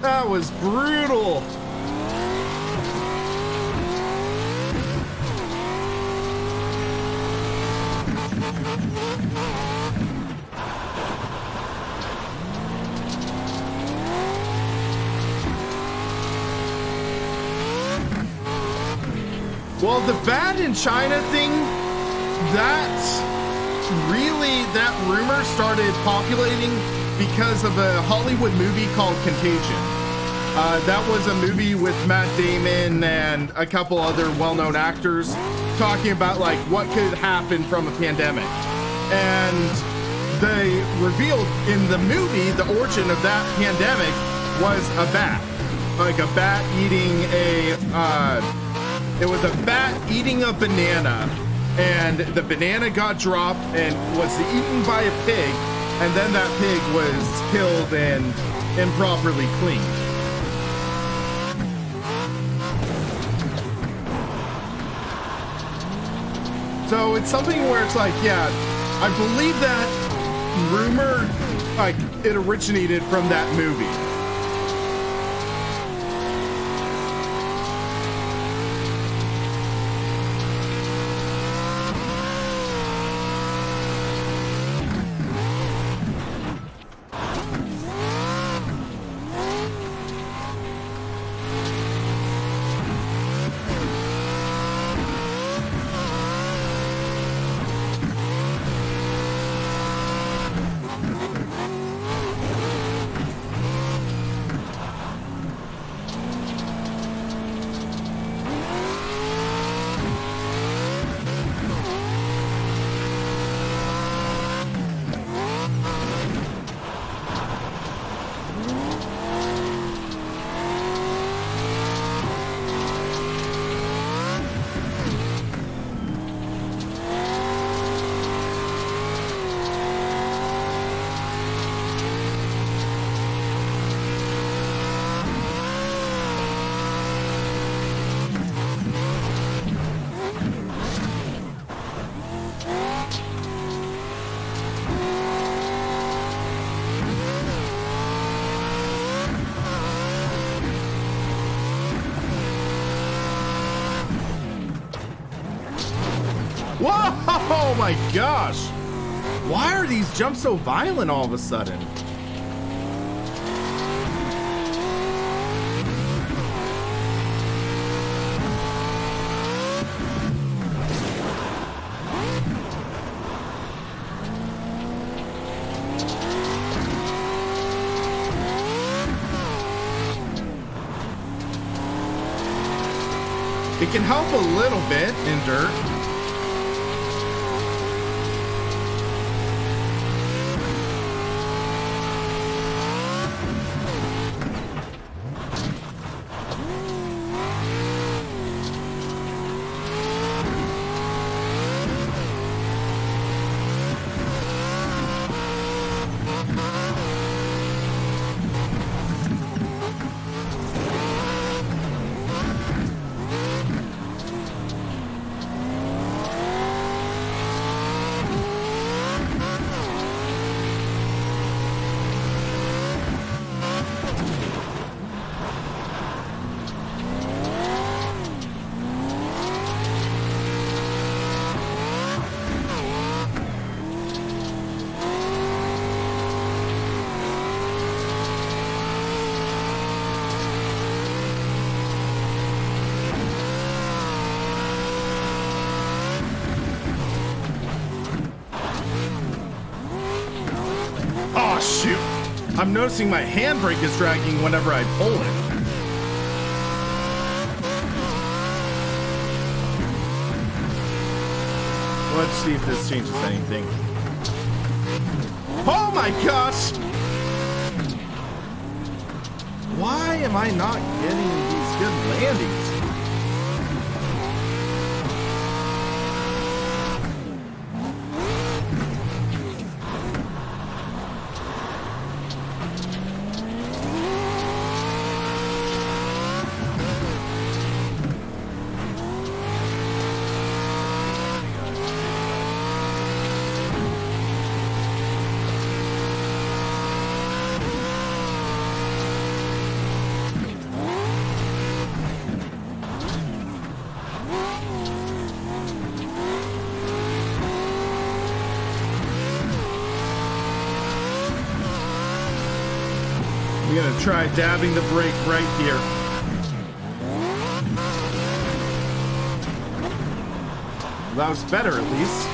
That was brutal. Well, the bad in China thing, that rumor started populating because of a Hollywood movie called Contagion. That was a movie with Matt Damon and a couple other well-known actors talking about like what could happen from a pandemic. And they revealed in the movie the origin of that pandemic was a bat. Like a bat eating it was a bat eating a banana, and the banana got dropped and was eaten by a pig, and then that pig was killed and improperly cleaned. So it's something where it's like, yeah, I believe that rumor, like, it originated from that movie. Oh my gosh! Why are these jumps so violent all of a sudden? It can help a little bit in dirt. Shoot! I'm noticing my handbrake is dragging whenever I pull it. Let's see if this changes anything. Oh my gosh! Why am I not getting these good landings? I'm gonna try dabbing the brake right here. That was better at least.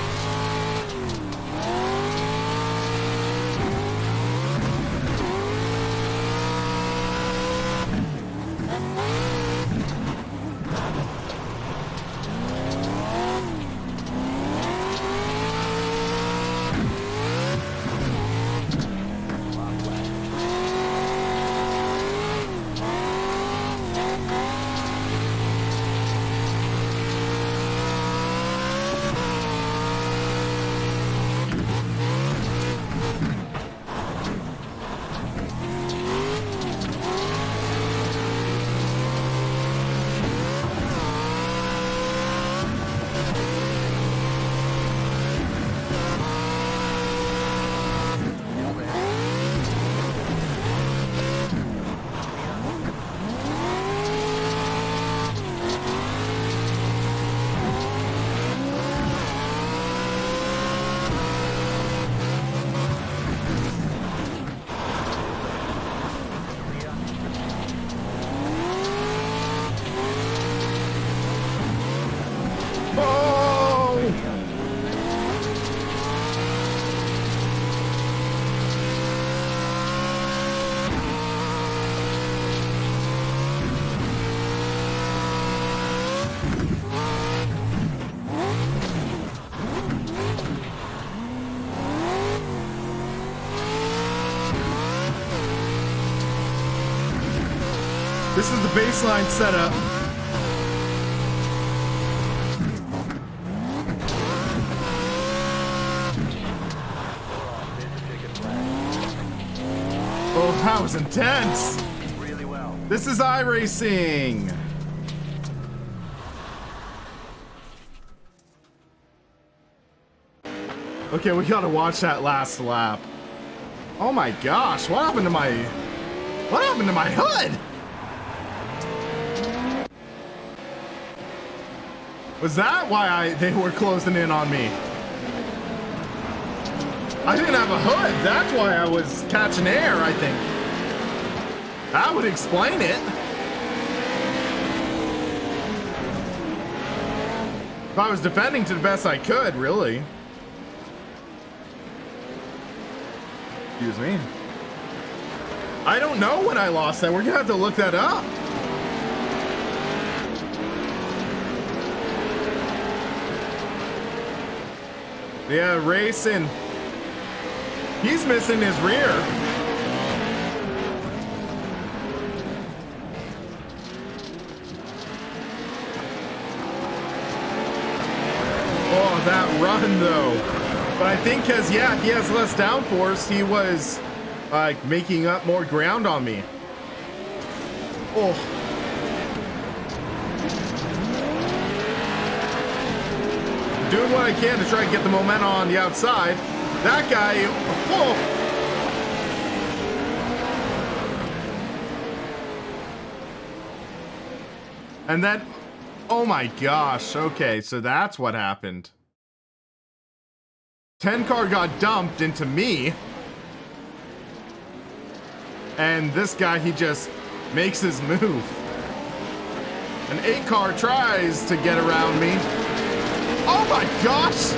This is the baseline setup. Oh, that was intense. Really well. This is iRacing. Okay, we gotta watch that last lap. Oh my gosh, what happened to my hood? Was that why they were closing in on me? I didn't have a hood. That's why I was catching air, I think. That would explain it. If I was defending to the best I could, really. Excuse me. I don't know when I lost that. We're gonna have to look that up. Yeah, Racing. He's missing his rear. Oh, that run though. But I think because, yeah, he has less downforce, he was like making up more ground on me. Oh. Doing what I can to try and get the momentum on the outside. That guy, whoa. And then, oh my gosh, okay, so that's what happened. 10 car got dumped into me. And this guy, he just makes his move. An 8 car tries to get around me. Oh my gosh!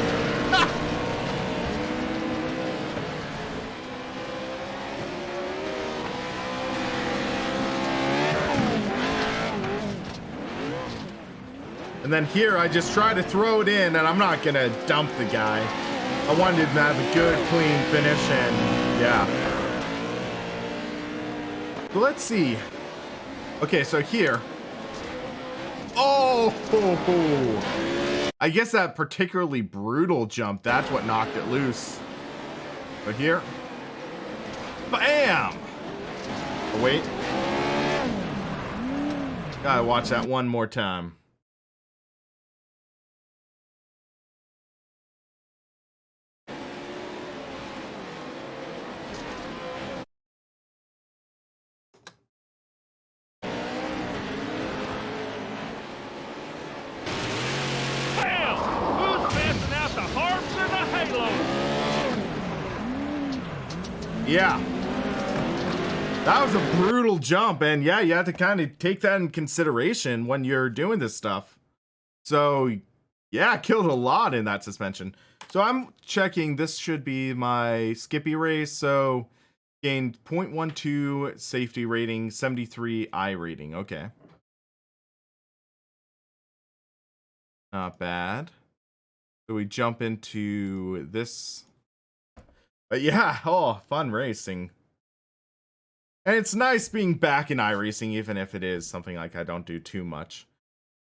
And then here, I just try to throw it in, and I'm not gonna dump the guy. I wanted him to have a good, clean finish, and yeah. So let's see. Okay, so here. Oh! I guess that particularly brutal jump, that's what knocked it loose. But here. Bam! Oh, wait. Gotta watch that one more time. Yeah, that was a brutal jump, and yeah, you have to kind of take that in consideration when you're doing this stuff. So yeah, killed a lot in that suspension. So I'm checking, this should be my Skippy race. So gained 0.12 safety rating, 73 I rating. Okay, not bad. So we jump into this. But yeah, oh, fun racing. And it's nice being back in iRacing, even if it is something like I don't do too much.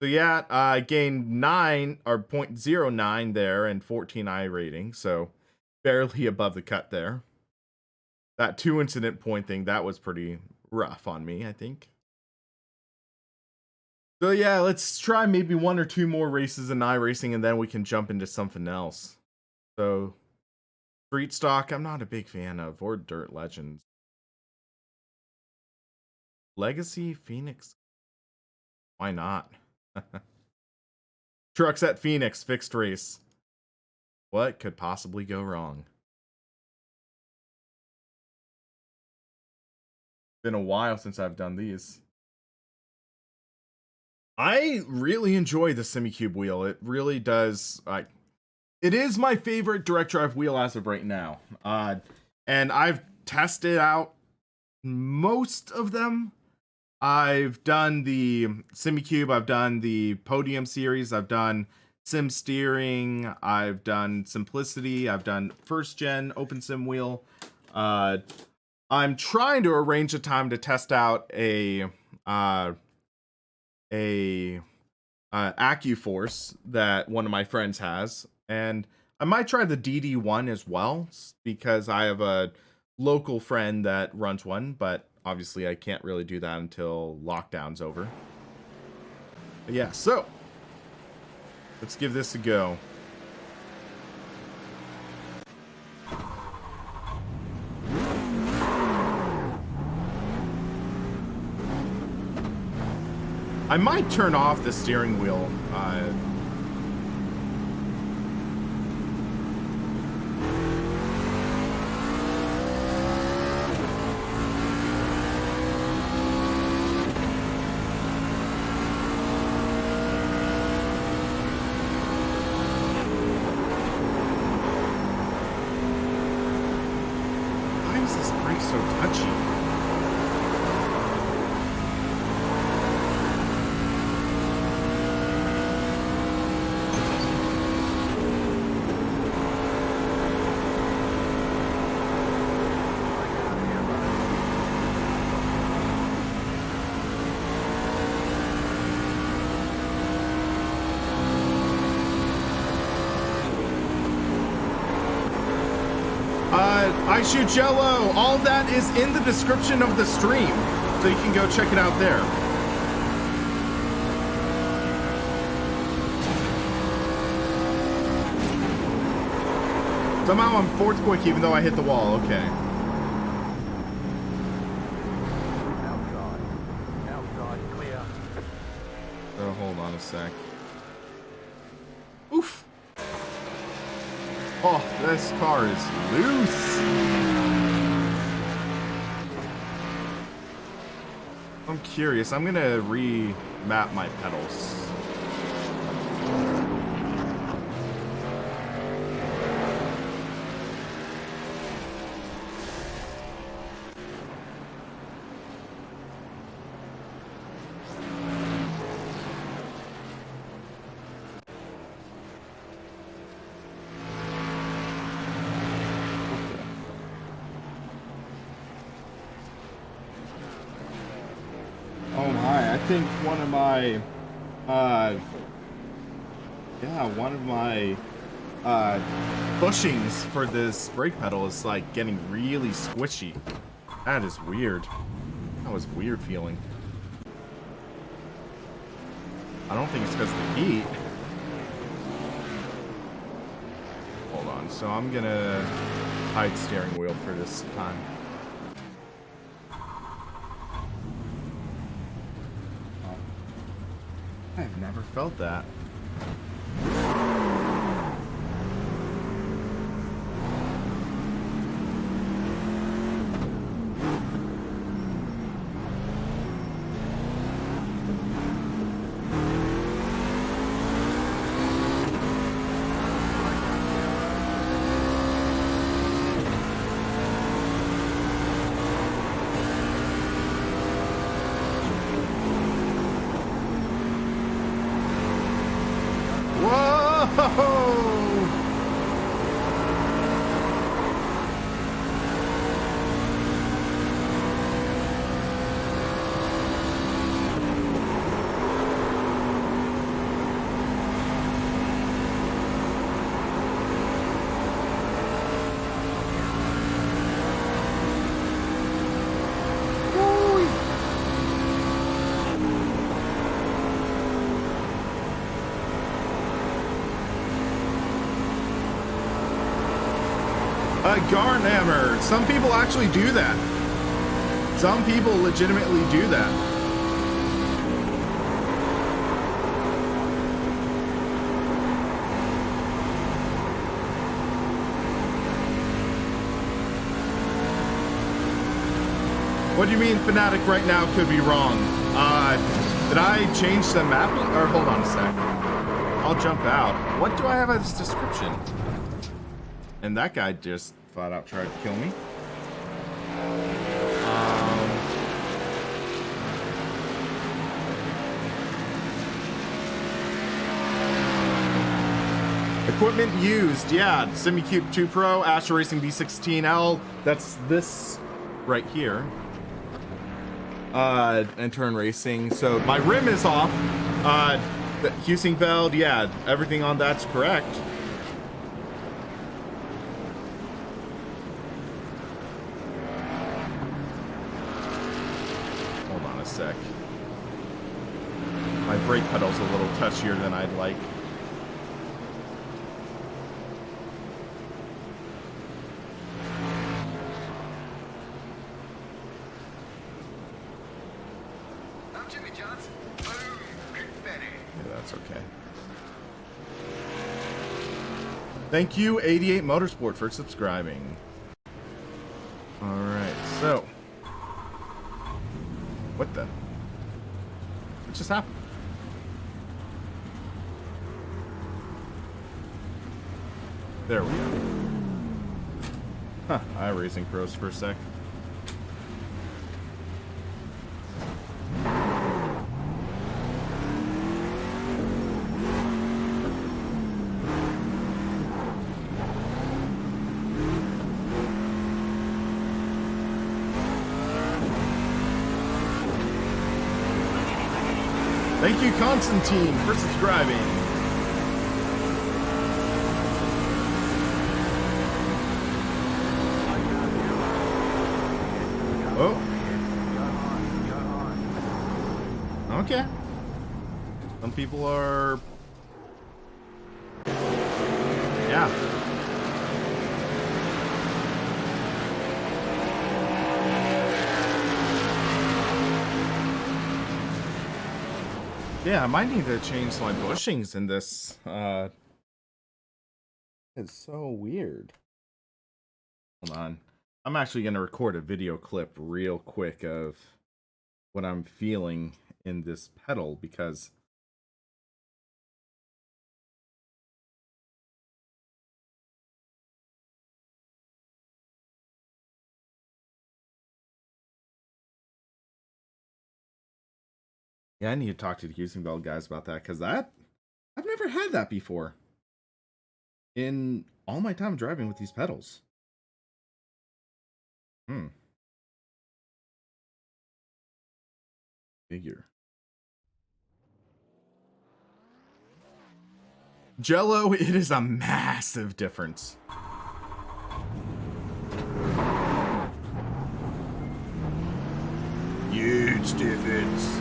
So yeah, I gained 9 or 0.09 there and 14 I rating, so barely above the cut there. That 2 incident point thing, that was pretty rough on me, I think. So yeah, let's try maybe 1 or 2 more races in iRacing, and then we can jump into something else. So Street Stock, I'm not a big fan of, or Dirt Legends. Legacy Phoenix. Why not? Trucks at Phoenix, fixed race. What could possibly go wrong? Been a while since I've done these. I really enjoy the Simucube wheel. It really does. It is my favorite direct drive wheel as of right now. And I've tested out most of them. I've done the Simucube, I've done the Podium series, I've done Sim Steering, I've done Simplicity, I've done first gen Open Sim wheel. I'm trying to arrange a time to test out a AccuForce that one of my friends has, and I might try the DD1 as well, because I have a local friend that runs one, but obviously I can't really do that until lockdown's over. But yeah, so let's give this a go. I might turn off the steering wheel. is this brake so touchy? I shoot Jello. All of that is in the description of the stream, so you can go check it out there. Somehow I'm fourth quick even though I hit the wall. Okay. Outside clear. So hold on a sec. Oof. Oh, this car is loose. I'm curious. I'm gonna remap my pedals. I think one of my bushings for this brake pedal is like getting really squishy. That is weird. That was weird feeling. I don't think it's because of the heat. Hold on, so I'm gonna hide steering wheel for this time. I've never felt that. Garnhammer. Some people actually do that. Some people legitimately do that. What do you mean Fnatic right now could be wrong? Did I change the mapping? Or hold on a sec. I'll jump out. What do I have as description? And that guy just flat out tried to kill me. Equipment used, yeah. Simucube 2 Pro, Ascher Racing B16L. That's this right here. And turn racing. So my rim is off. The Heusinkveld, yeah, everything on that's correct. Sec. My brake pedal's a little touchier than I'd like. I'm Jimmy Johnson. Boom, confetti. Yeah, that's okay. Thank you, 88 Motorsport, for subscribing. All right, so. What the? What just happened? There we go. Huh, I racing pros for a sec. Thank you, Constantine, for subscribing. Oh. Okay. Some people are... Yeah. Yeah, I might need to change my bushings in this. It's so weird. Hold on. I'm actually going to record a video clip real quick of what I'm feeling in this pedal because yeah, I need to talk to the Heusinkveld guys about that because I've never had that before in all my time driving with these pedals. Figure. Jello, it is a massive difference. Huge difference.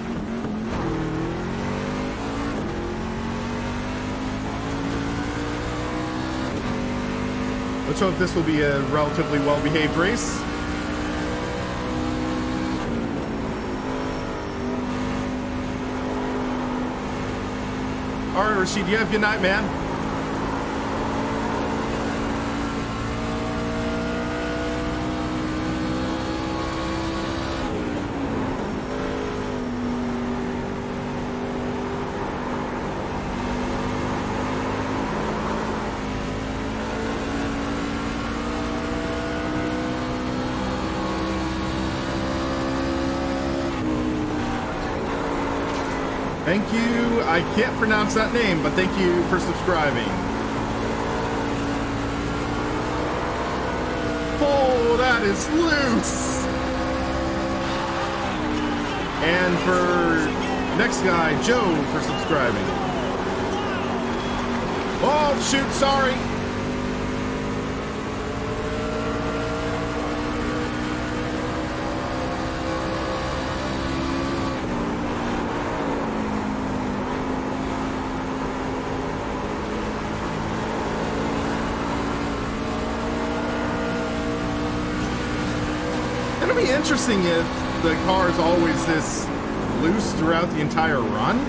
Let's hope this will be a relatively well-behaved race. All right, Rashid, you have a good night, man. Thank you. I can't pronounce that name, but thank you for subscribing. Oh, that is loose. And for next guy, Joe, for subscribing. Oh, shoot, sorry. It'll be interesting if the car is always this loose throughout the entire run.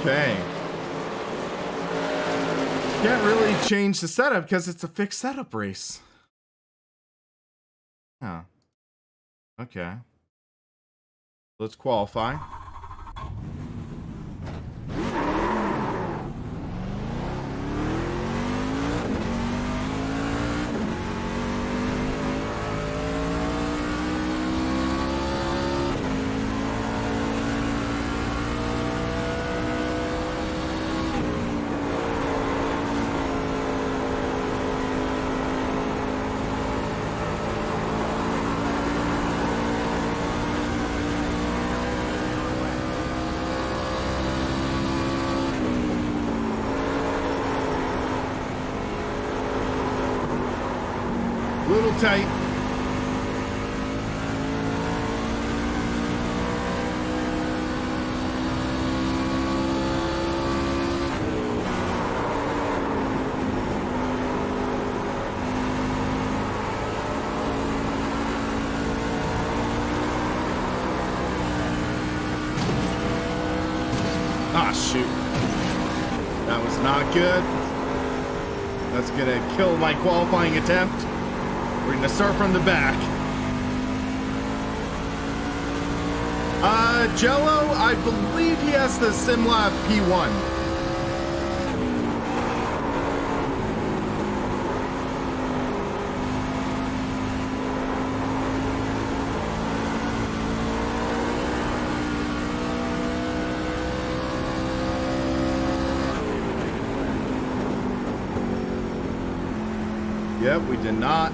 Okay. Can't really change the setup because it's a fixed setup race. Huh. Okay. Let's qualify. Little tight. Ah, shoot. good. That's gonna kill my qualifying attempt. We're gonna start from the back. Jello, I believe he has the SimLab P1. Yep, we did not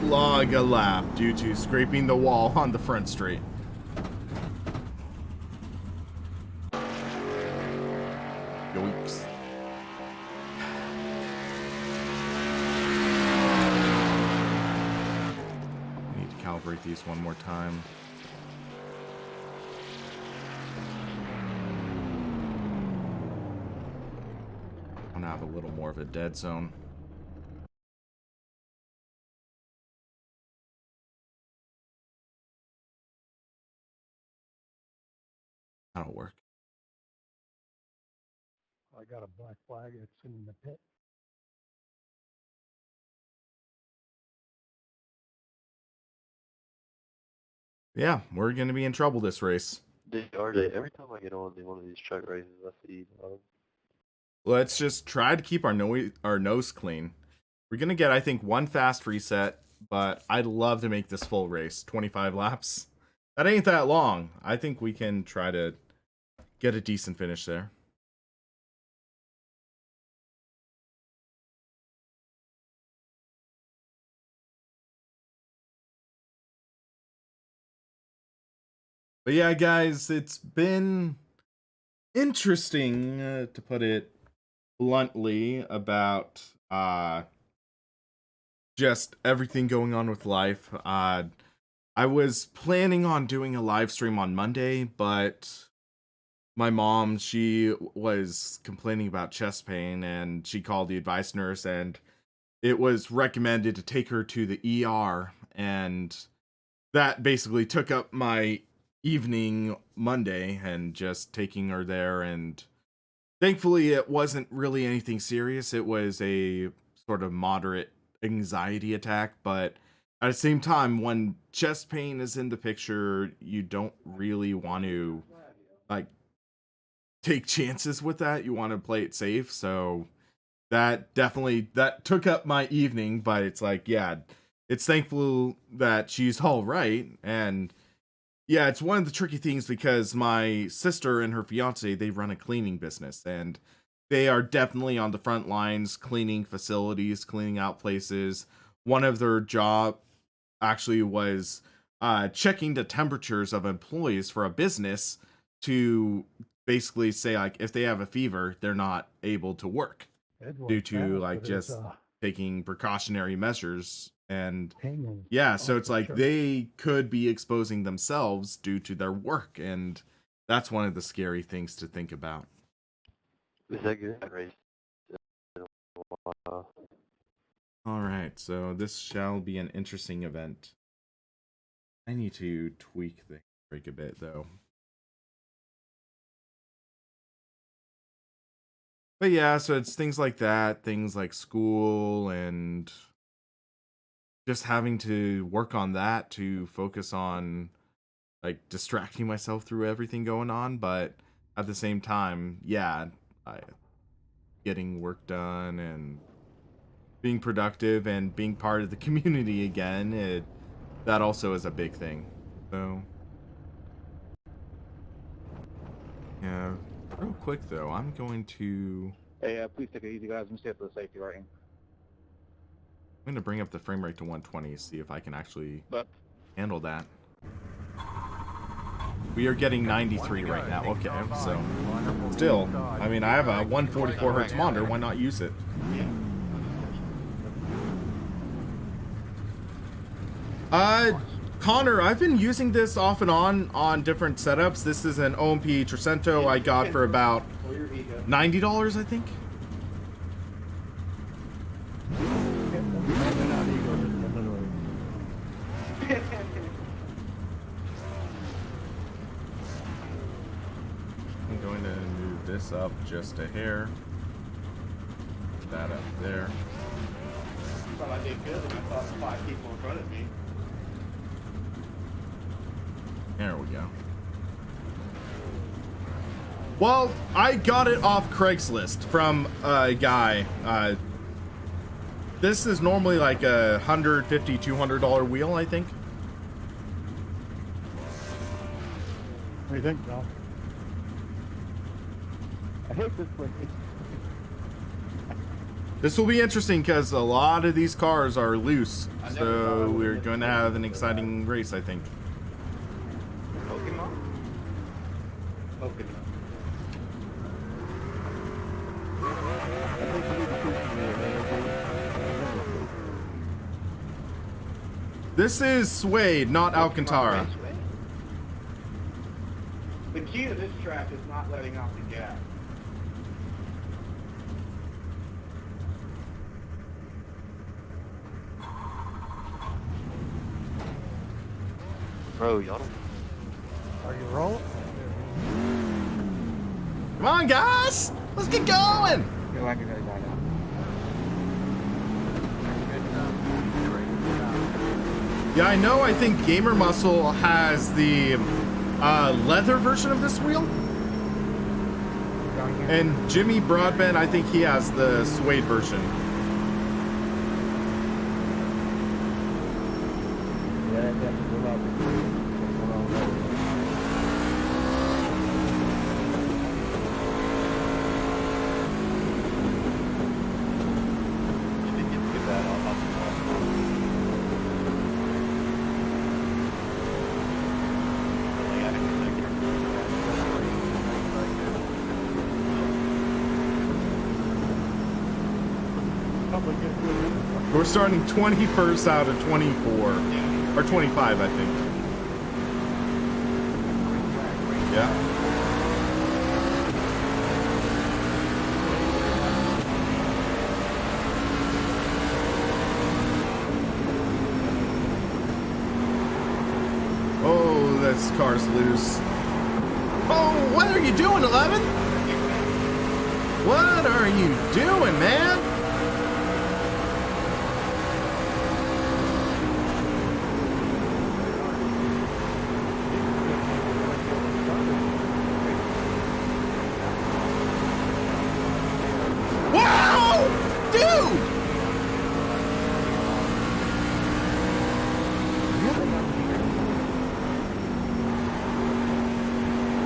log a lap due to scraping the wall on the front straight. Yoinks. I need to calibrate these one more time. I'm gonna have a little more of a dead zone. That'll work. I got a black flag. It's in the pit. Yeah, we're gonna be in trouble this race. RJ, every time I get on one of these truck races, I see Let's just try to keep our nose clean. We're gonna get, I think, one fast reset, but I'd love to make this full race, 25 laps. That ain't that long. I think we can try to get a decent finish there. But yeah, guys, it's been interesting, to put it bluntly, about just everything going on with life. I was planning on doing a live stream on Monday, but my mom, she was complaining about chest pain, and she called the advice nurse, and it was recommended to take her to the ER, and that basically took up my evening Monday, and just taking her there, and thankfully it wasn't really anything serious. It was a sort of moderate anxiety attack, but at the same time, when chest pain is in the picture, you don't really want to, like, take chances with that. You want to play it safe. So that took up my evening, but it's like, yeah, it's thankful that she's all right. And yeah, it's one of the tricky things because my sister and her fiance, they run a cleaning business, and they are definitely on the front lines, cleaning facilities, cleaning out places. One of their job actually was checking the temperatures of employees for a business to basically say, like, if they have a fever, they're not able to work due to, like, just taking precautionary measures. And yeah, so it's like they could be exposing themselves due to their work, and that's one of the scary things to think about. is that good race? All right, so this shall be an interesting event. I need to tweak the brake a bit, though. But yeah, so it's things like that, things like school, and just having to work on that to focus on, like, distracting myself through everything going on. But at the same time, yeah, getting work done and being productive and being part of the community again, that also is a big thing. So yeah, real quick though, I'm going to please take it easy, guys. I'm stay up for the safety rating. I'm going to bring up the frame rate to 120, see if I can actually handle that. We are getting 93 right now. Okay, so still, I mean, I have a 144 hertz monitor. Why not use it? Connor, I've been using this off and on different setups. This is an OMP Trecento I got for about $90, I think. I'm going to move this up just a hair. that up there. Thought I did good, and I thought 5 people in front of me. There we go. Well, I got it off Craigslist from a guy. This is normally like a $150, $200 wheel, I think. What do you think, John? I hate this place. This will be interesting because a lot of these cars are loose, I never thought I so would we're get going to to have an that. exciting race, I think. Pokemon? Pokemon. This is Suede, not Alcantara. The key to this track is not letting off the gas. Bro, y'all don't... Are you rolling? Come on, guys! Let's get going! Feel like I gotta die now. Yeah, I know. I think Gamer Muscle has the leather version of this wheel. And Jimmy Broadbent, I think he has the suede version. Yeah, that's definitely a lot. You think you can get that off the wall? Like, I didn't think We're starting 21st out of 24. Or 25, I think. Yeah. Oh, this car's loose. Oh, what are you doing, 11? What are you doing, man?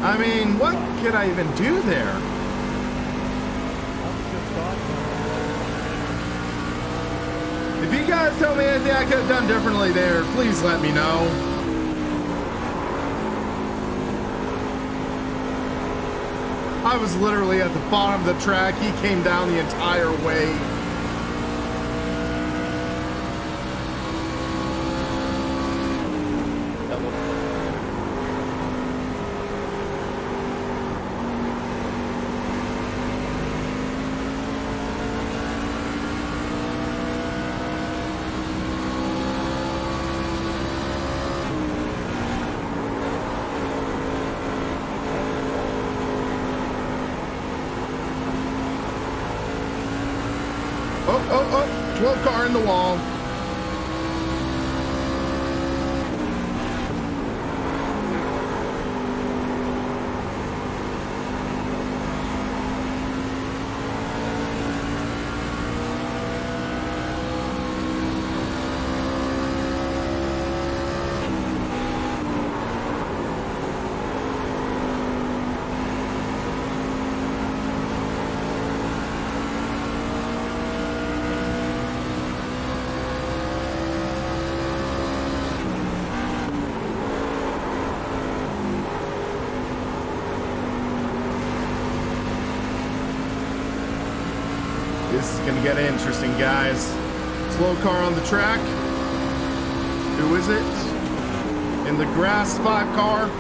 I mean, what could I even do there? If you guys tell me anything I could have done differently there, please let me know. I was literally at the bottom of the track. He came down the entire way. Oh, 12 car in the wall. This is gonna get interesting, guys. Slow car on the track. Who is it? In the grass 5 car.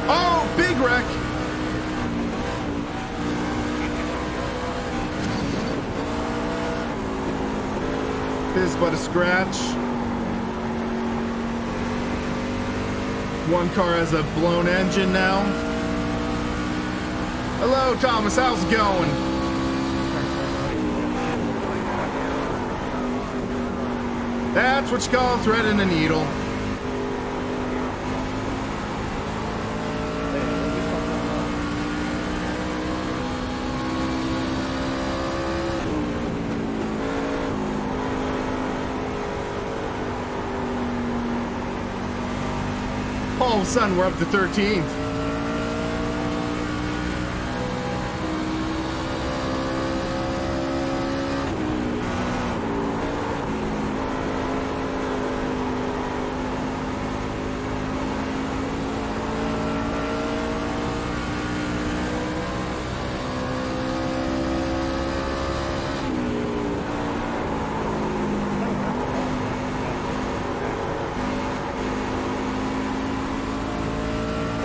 Oh, big wreck. This is but a scratch. One car has a blown engine now. Hello, Thomas. How's it going? That's what you call threading a needle. All of a sudden, we're up to 13th.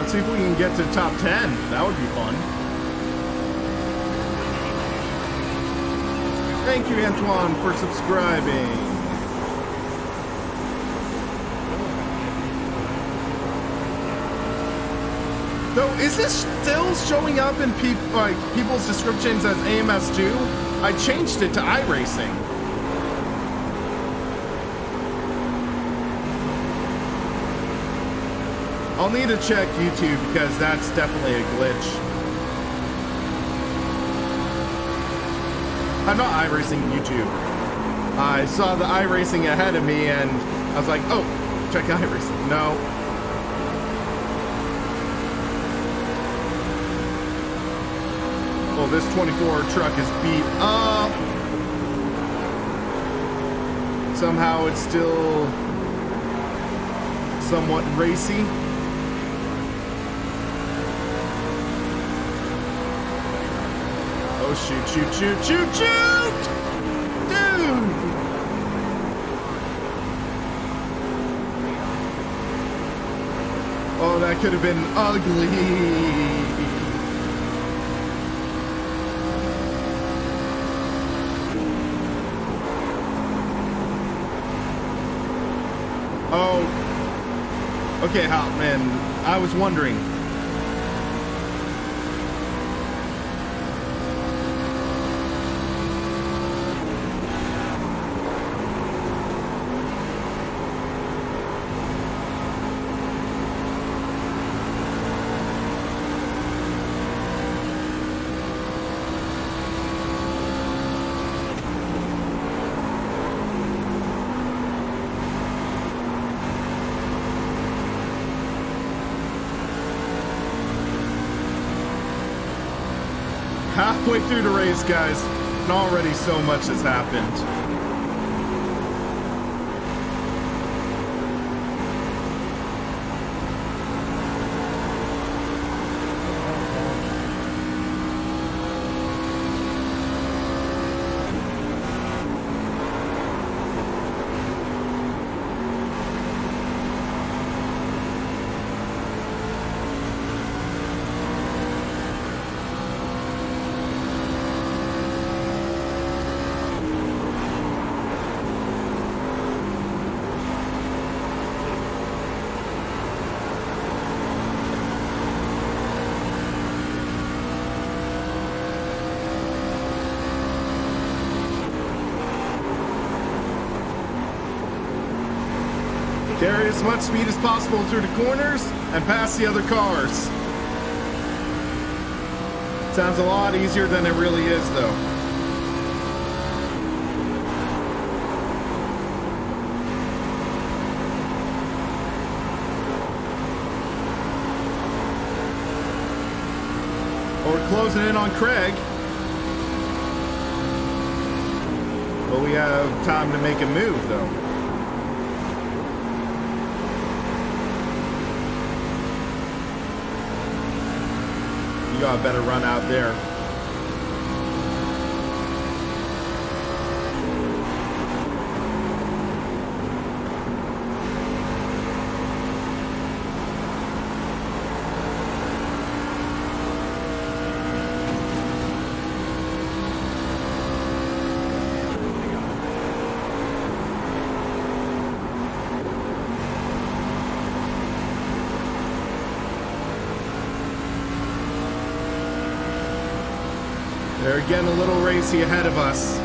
See if we can get to top 10. That would be fun. Thank you, Antoine, for subscribing. Though, is this still showing up in people's descriptions as AMS2? I changed it to iRacing. I'll need to check YouTube because that's definitely a glitch. I'm not iRacing YouTube. I saw the iRacing ahead of me and I was like, oh, check iRacing. No. Well, this 24 truck is beat up. Somehow it's still somewhat racy. Oh, shoot, shoot, shoot, shoot, shoot! Dude! Oh, that could have been ugly. Oh. Okay, Hotman, I was wondering. Halfway through the race, guys, and already so much has happened. Carry as much speed as possible through the corners and past the other cars. Sounds a lot easier than it really is, though. We're closing in on Craig. But we have time to make a move, though. You got a better run out there. They're getting a little racy ahead of us.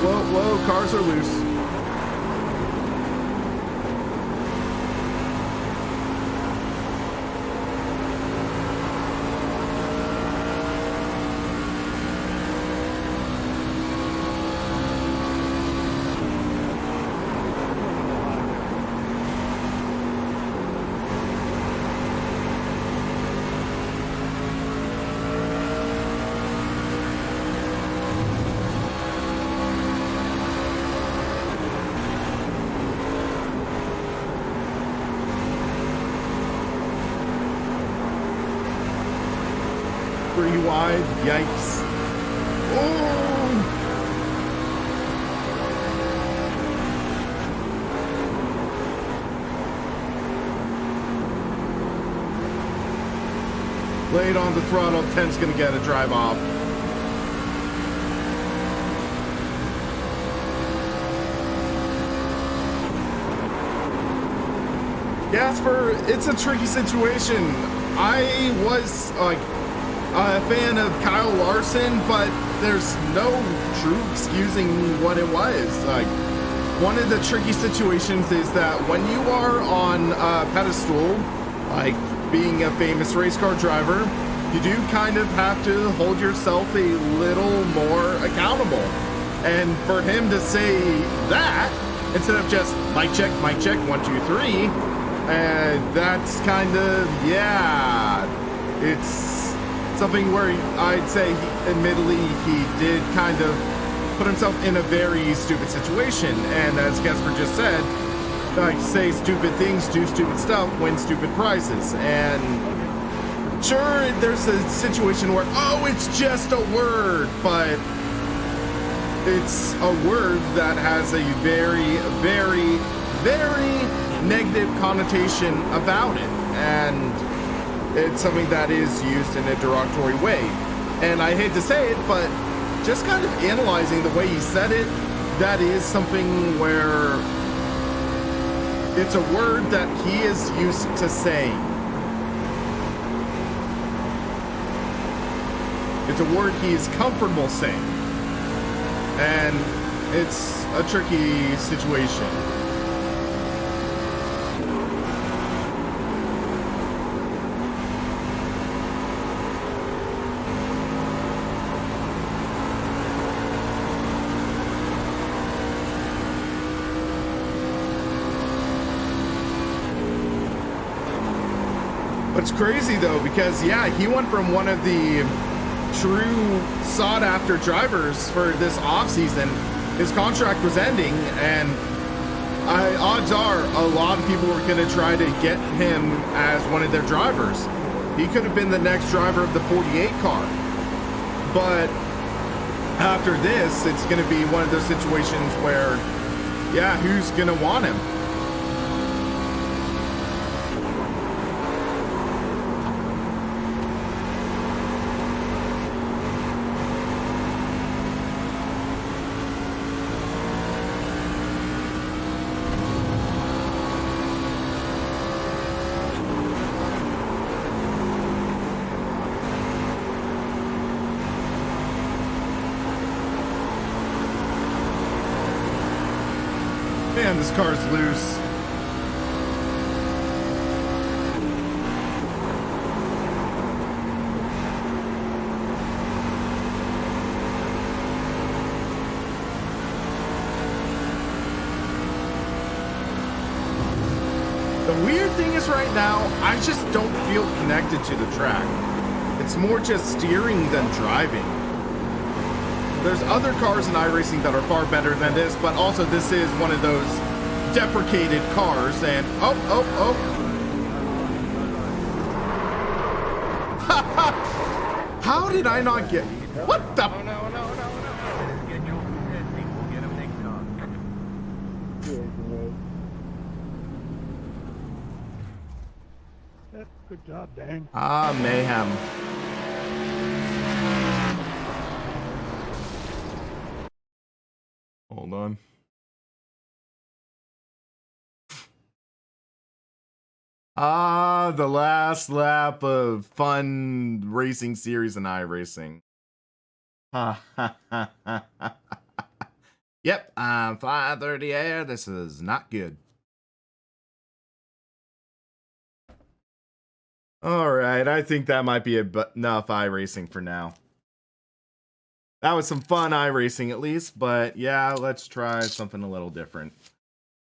Whoa, cars are loose. Pretty wide, yikes. Oh! Late on the throttle, 10's gonna get a drive off. Jasper, it's a tricky situation. I was like a fan of Kyle Larson, but there's no true excusing what it was. Like, one of the tricky situations is that when you are on a pedestal, like being a famous race car driver, you do kind of have to hold yourself a little more accountable. And for him to say that, instead of just mic check, 1, 2, 3, that's kind of, yeah, it's something where I'd say, admittedly, he did kind of put himself in a very stupid situation. And as Casper just said, like, say stupid things, do stupid stuff, win stupid prizes. And sure, there's a situation where, oh, it's just a word, but it's a word that has a very, very, very negative connotation about it. And it's something that is used in a derogatory way. And I hate to say it, but just kind of analyzing the way he said it, that is something where it's a word that he is used to saying. It's a word he is comfortable saying. And it's a tricky situation. It's crazy though, because yeah, he went from one of the true sought-after drivers for this off-season. His contract was ending, and odds are a lot of people were going to try to get him as one of their drivers. He could have been the next driver of the 48 car. But after this, it's going to be one of those situations where, yeah, who's going to want him? Man, this car's loose. The weird thing is right now, I just don't feel connected to the track. It's more just steering than driving. There's other cars in iRacing that are far better than this, but also this is one of those deprecated cars, and oh. How did I not get... What the? Schedule for testing. We'll get them next time. Good job, dang. Ah, mayhem. Hold on. Ah, the last lap of fun racing series in iRacing. Yep, I'm flying through the air. This is not good. All right, I think that might be enough iRacing for now. That was some fun iRacing at least, but yeah, let's try something a little different.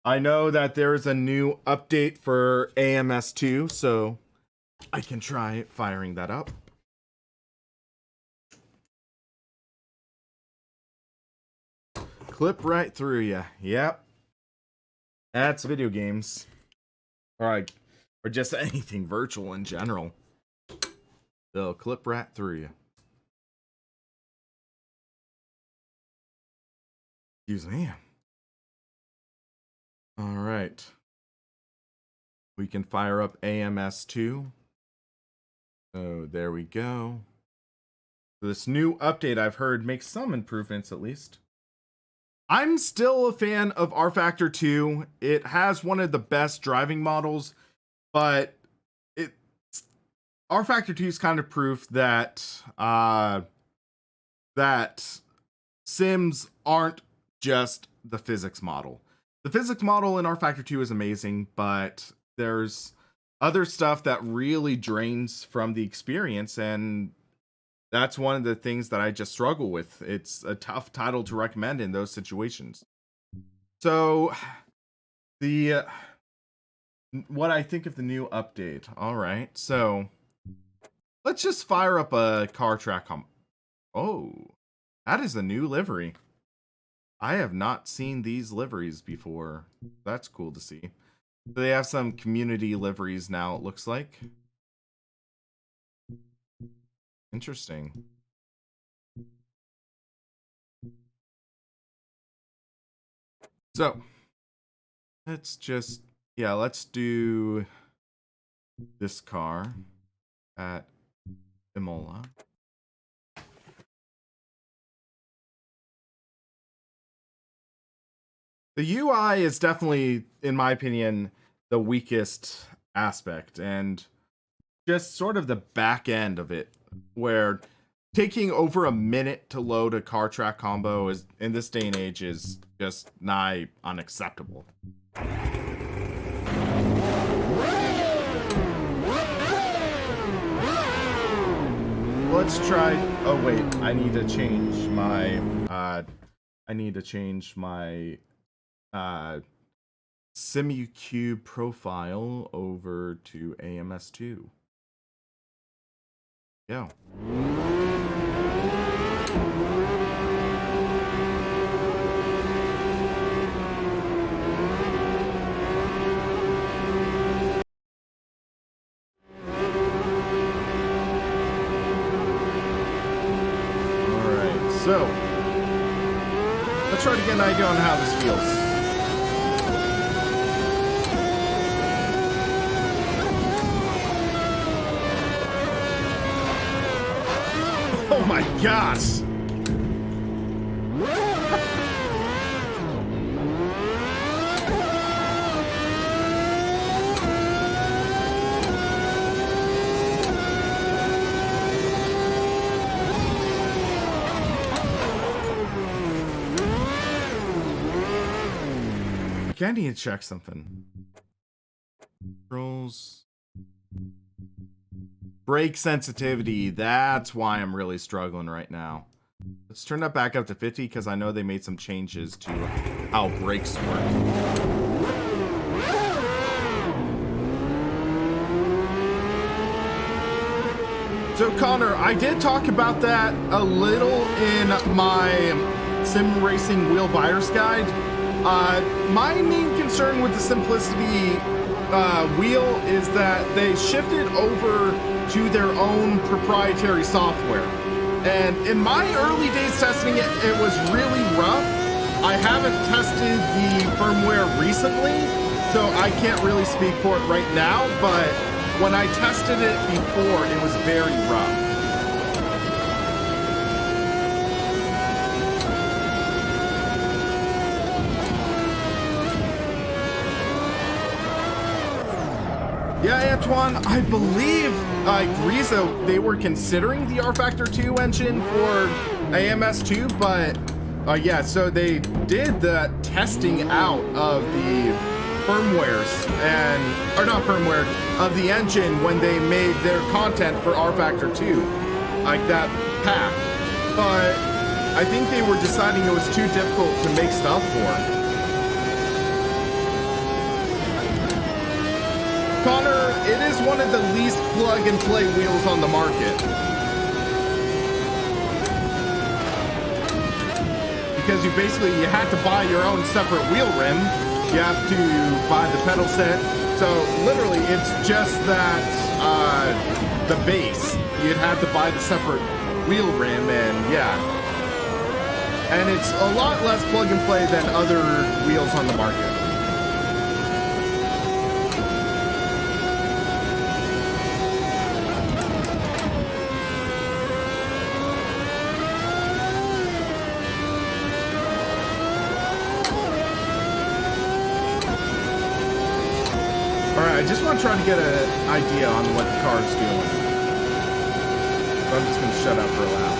I know that there's a new update for AMS2, so I can try firing that up. Clip right through you. Yep. That's video games. Or just anything virtual in general. They'll clip right through you. Excuse me. All right. We can fire up AMS2. So there we go. So this new update I've heard makes some improvements at least. I'm still a fan of rFactor 2. It has one of the best driving models, but rFactor 2 is kind of proof that that sims aren't just the physics model. The physics model in rFactor 2 is amazing, but there's other stuff that really drains from the experience, and that's one of the things that I just struggle with. It's a tough title to recommend in those situations. So, what I think of the new update. All right, so let's just fire up a car track. Oh, that is a new livery. I have not seen these liveries before. That's cool to see. So they have some community liveries now, it looks like. Interesting. So, let's do this car at Imola. The UI is definitely, in my opinion, the weakest aspect, and just sort of the back end of it, where taking over a minute to load a car track combo is, in this day and age, is just nigh unacceptable. Let's try. Oh wait, I need to change my Simucube profile over to AMS2. Go. Alright, so let's try to get an idea on how this feels. Oh my gosh! I need to check something. Controls. Brake sensitivity. That's why I'm really struggling right now. Let's turn that back up to 50 because I know they made some changes to how brakes work. So Connor, I did talk about that a little in my sim racing wheel buyer's guide. My main concern with the simplicity wheel is that they shifted over to their own proprietary software. And in my early days testing it, it was really rough. I haven't tested the firmware recently, so I can't really speak for it right now, but when I tested it before, it was very rough. Yeah, Antoine, I believe Griza, they were considering the R Factor 2 engine for AMS2, but yeah, so they did the testing out of the firmwares or not firmware, of the engine when they made their content for R Factor 2, like that pack. But I think they were deciding it was too difficult to make stuff for. Connor, it is one of the least plug-and-play wheels on the market. Because you had to buy your own separate wheel rim. You have to buy the pedal set. So literally, it's just that, the base. You'd have to buy the separate wheel rim, and yeah. And it's a lot less plug-and-play than other wheels on the market. I just want to try to get an idea on what the car is doing. So I'm just going to shut up for a while.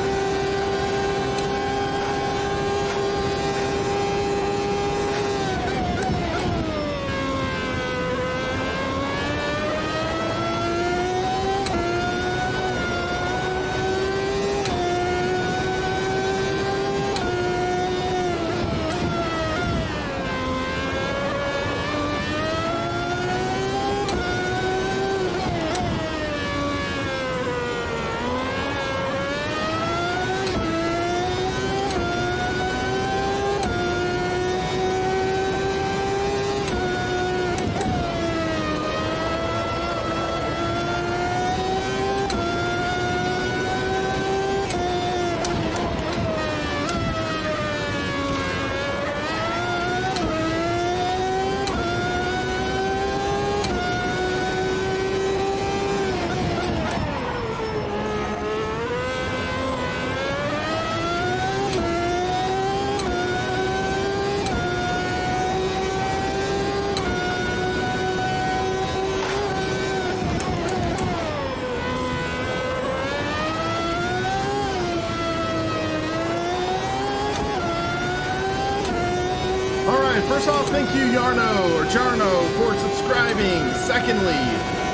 First off, thank you, Jarno, for subscribing. Secondly,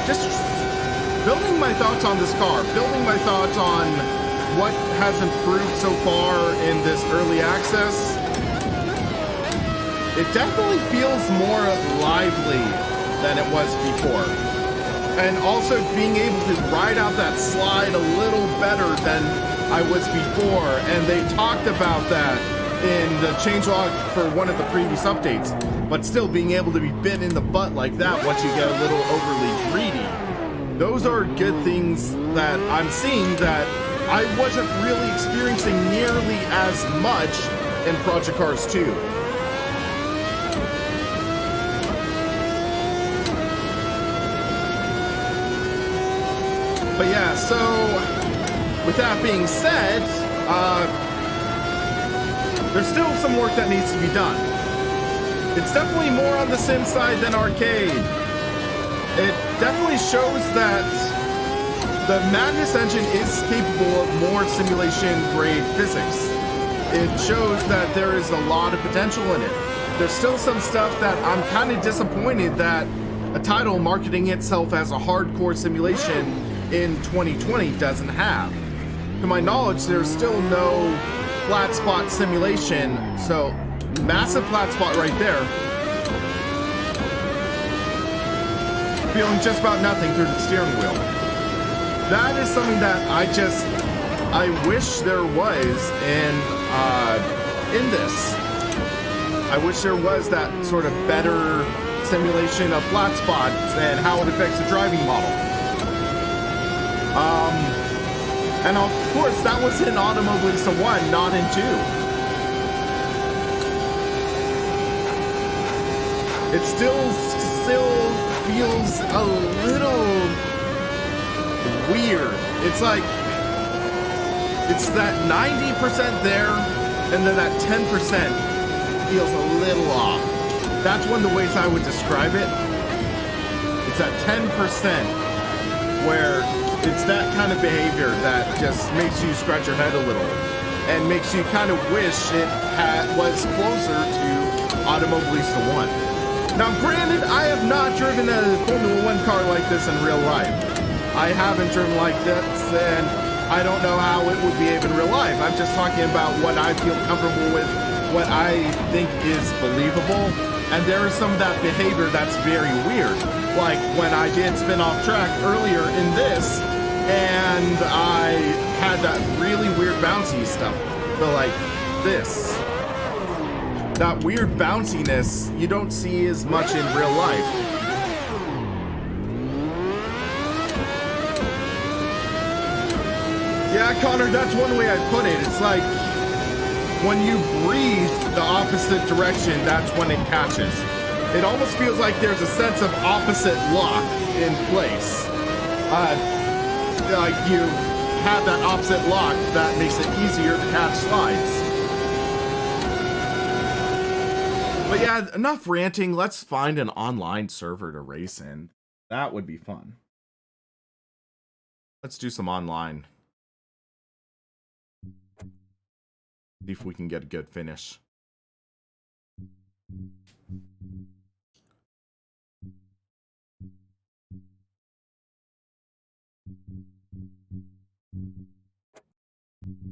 just building my thoughts on this car, building my thoughts on what has improved so far in this early access. It definitely feels more lively than it was before. And also being able to ride out that slide a little better than I was before. And they talked about that in the changelog for one of the previous updates, but still being able to be bit in the butt like that once you get a little overly greedy. Those are good things that I'm seeing that I wasn't really experiencing nearly as much in Project Cars 2. But yeah, so with that being said, there's still some work that needs to be done. It's definitely more on the sim side than arcade. It definitely shows that the Madness engine is capable of more simulation-grade physics. It shows that there is a lot of potential in it. There's still some stuff that I'm kind of disappointed that a title marketing itself as a hardcore simulation in 2020 doesn't have. To my knowledge, there's still no flat spot simulation, so massive flat spot right there. Feeling just about nothing through the steering wheel. That is something that I wish there was in this. I wish there was that sort of better simulation of flat spots and how it affects the driving model. And of course, that was in Automobilista 1, not in 2. It still feels a little weird. It's like, it's that 90% there, and then that 10% feels a little off. That's one of the ways I would describe it. It's that 10% where it's that kind of behavior that just makes you scratch your head a little and makes you kind of wish it was closer to Automobilista 1. Now, granted, I have not driven a Formula 1 car like this in real life. I haven't driven like this, and I don't know how it would behave in real life. I'm just talking about what I feel comfortable with, what I think is believable, and there is some of that behavior that's very weird. Like when I did spin off track earlier in this, and I had that really weird bouncy stuff. But like this, that weird bounciness you don't see as much in real life. Yeah, Connor, that's one way I put it. It's like when you breathe the opposite direction, that's when it catches. It almost feels like there's a sense of opposite lock in place. Like you have that opposite lock that makes it easier to catch slides. But yeah, enough ranting. Let's find an online server to race in. That would be fun. Let's do some online. See if we can get a good finish.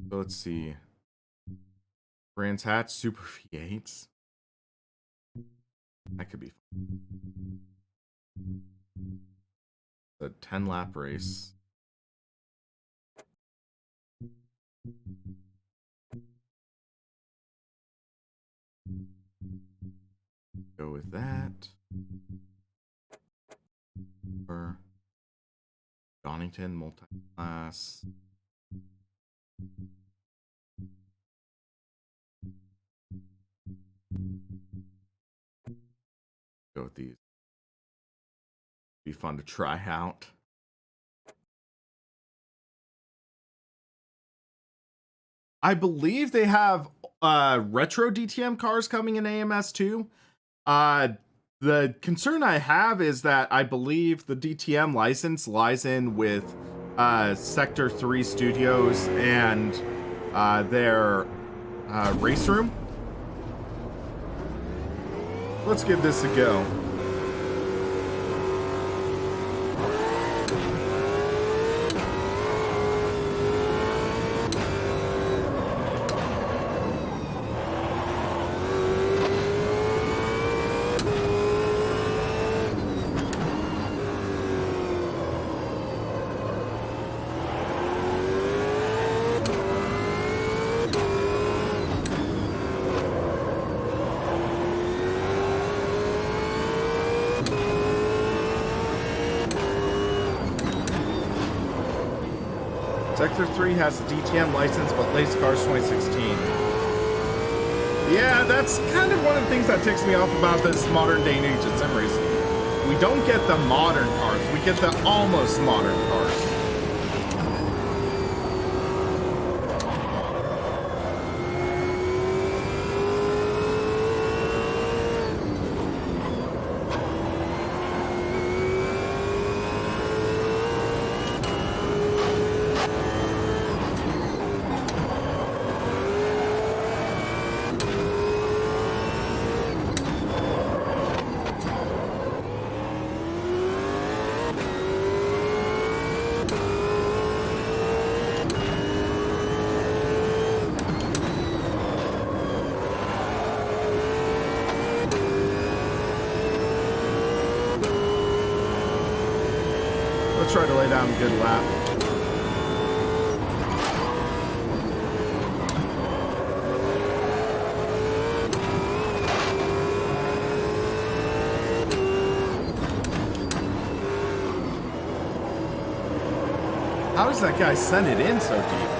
So let's see. Brands Hatch, Super V8s. That could be fun. A 10-lap race. Go with that. Or Donington multi-class. Go with these. Be fun to try out. I believe they have retro DTM cars coming in AMS too. The concern I have is that I believe the DTM license lies in with Sector 3 Studios and their race room. Let's give this a go. Sector 3 has a DTM license, but latest cars 2016. Yeah, that's kind of one of the things that ticks me off about this modern day and age of sim racing. We don't get the modern cars, we get the almost modern cars. Try to lay down a good lap. How does that guy send it in so deep?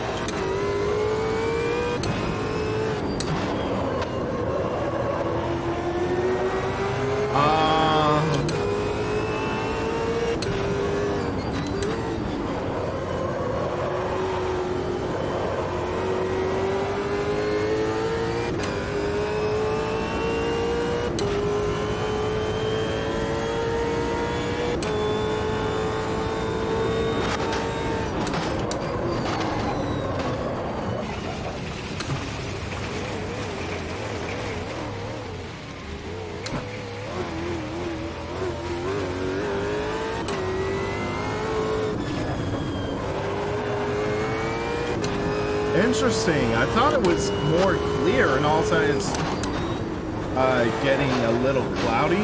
Interesting. I thought it was more clear, and all of a sudden it's getting a little cloudy.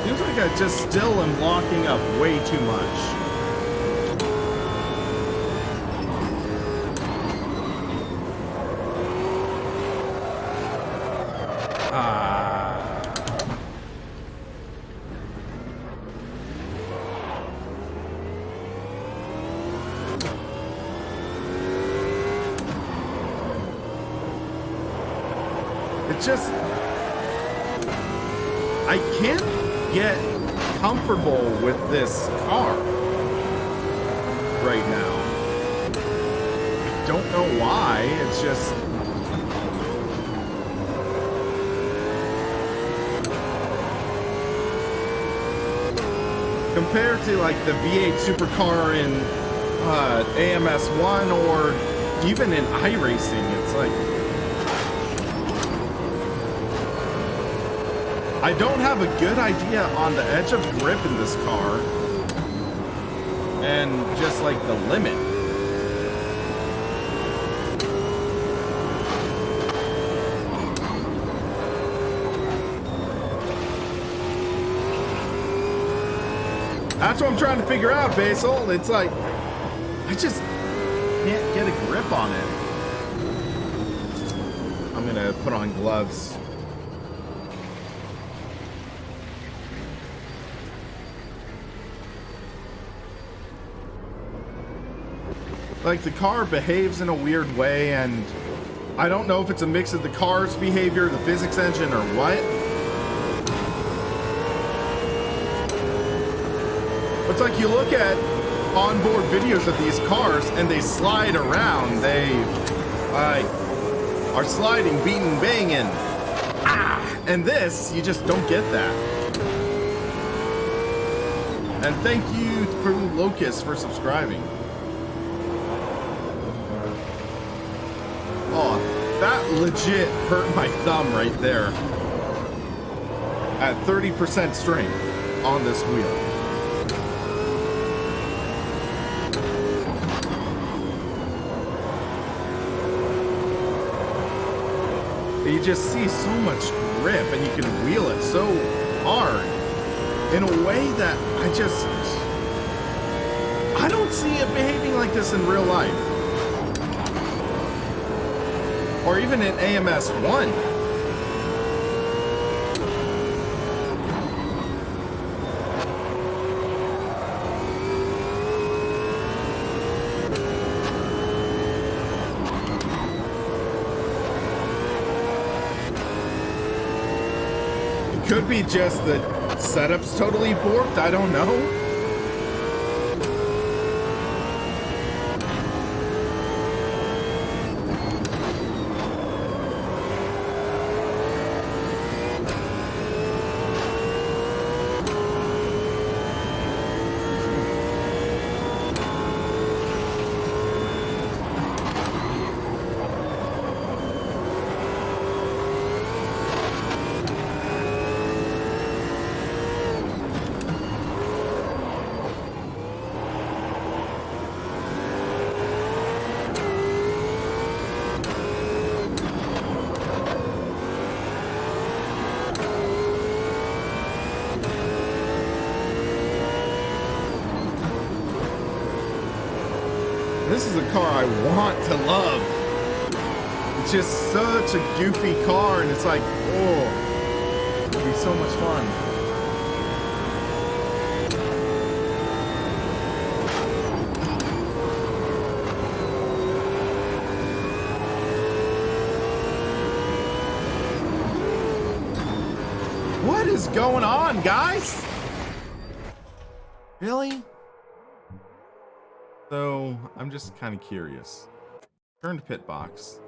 Seems like I just still am locking up way too much. It's just, I can't get comfortable with this car right now. I don't know why. It's just, compared to like the V8 supercar in AMS1 or even in iRacing, it's like, I don't have a good idea on the edge of grip in this car and just like the limit. That's what I'm trying to figure out, Basil. It's like, I just can't get a grip on it. I'm gonna put on gloves. Like, the car behaves in a weird way, and I don't know if it's a mix of the car's behavior, the physics engine, or what. It's like you look at onboard videos of these cars, and they slide around. They, are sliding, beating, banging. Ah! And this, you just don't get that. And thank you for Locust for subscribing. Oh, that legit hurt my thumb right there. At 30% strength on this wheel. You just see so much grip, and you can wheel it so hard in a way that I don't see it behaving like this in real life. Or even in AMS1. It could be just the setup's totally borked, I don't know. This is a car I want to love. It's just such a goofy car, and it's like, oh, it'll be so much fun. What is going on, guys? Really? So, I'm just kind of curious. Turn to pit box.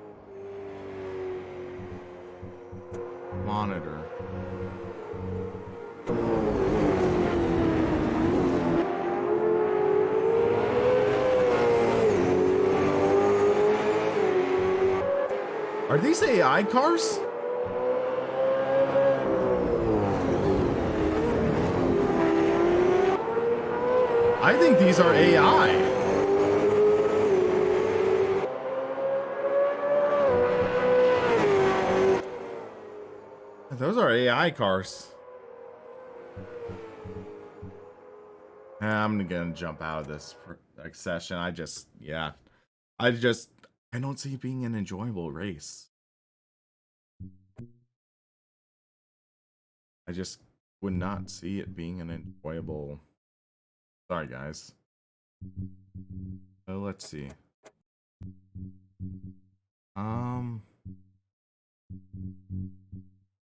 Monitor. Are these AI cars? I think these are AI. Those are AI cars. I'm gonna jump out of this session. I don't see it being an enjoyable race. I just would not see it being an enjoyable. Sorry, guys. So let's see.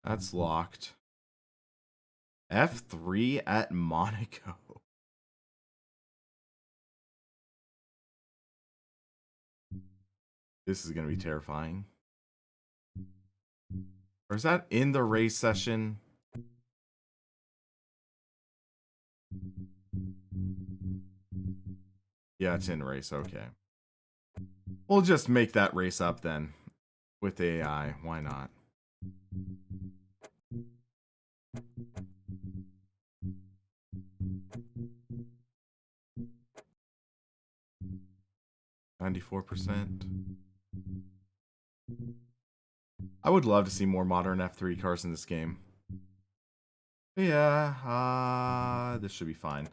That's locked. F3 at Monaco. This is gonna be terrifying. Or is that in the race session? Yeah, it's in race, okay. We'll just make that race up then. With AI, why not? %. I would love to see more modern F3 cars in this game. Yeah, this should be fine.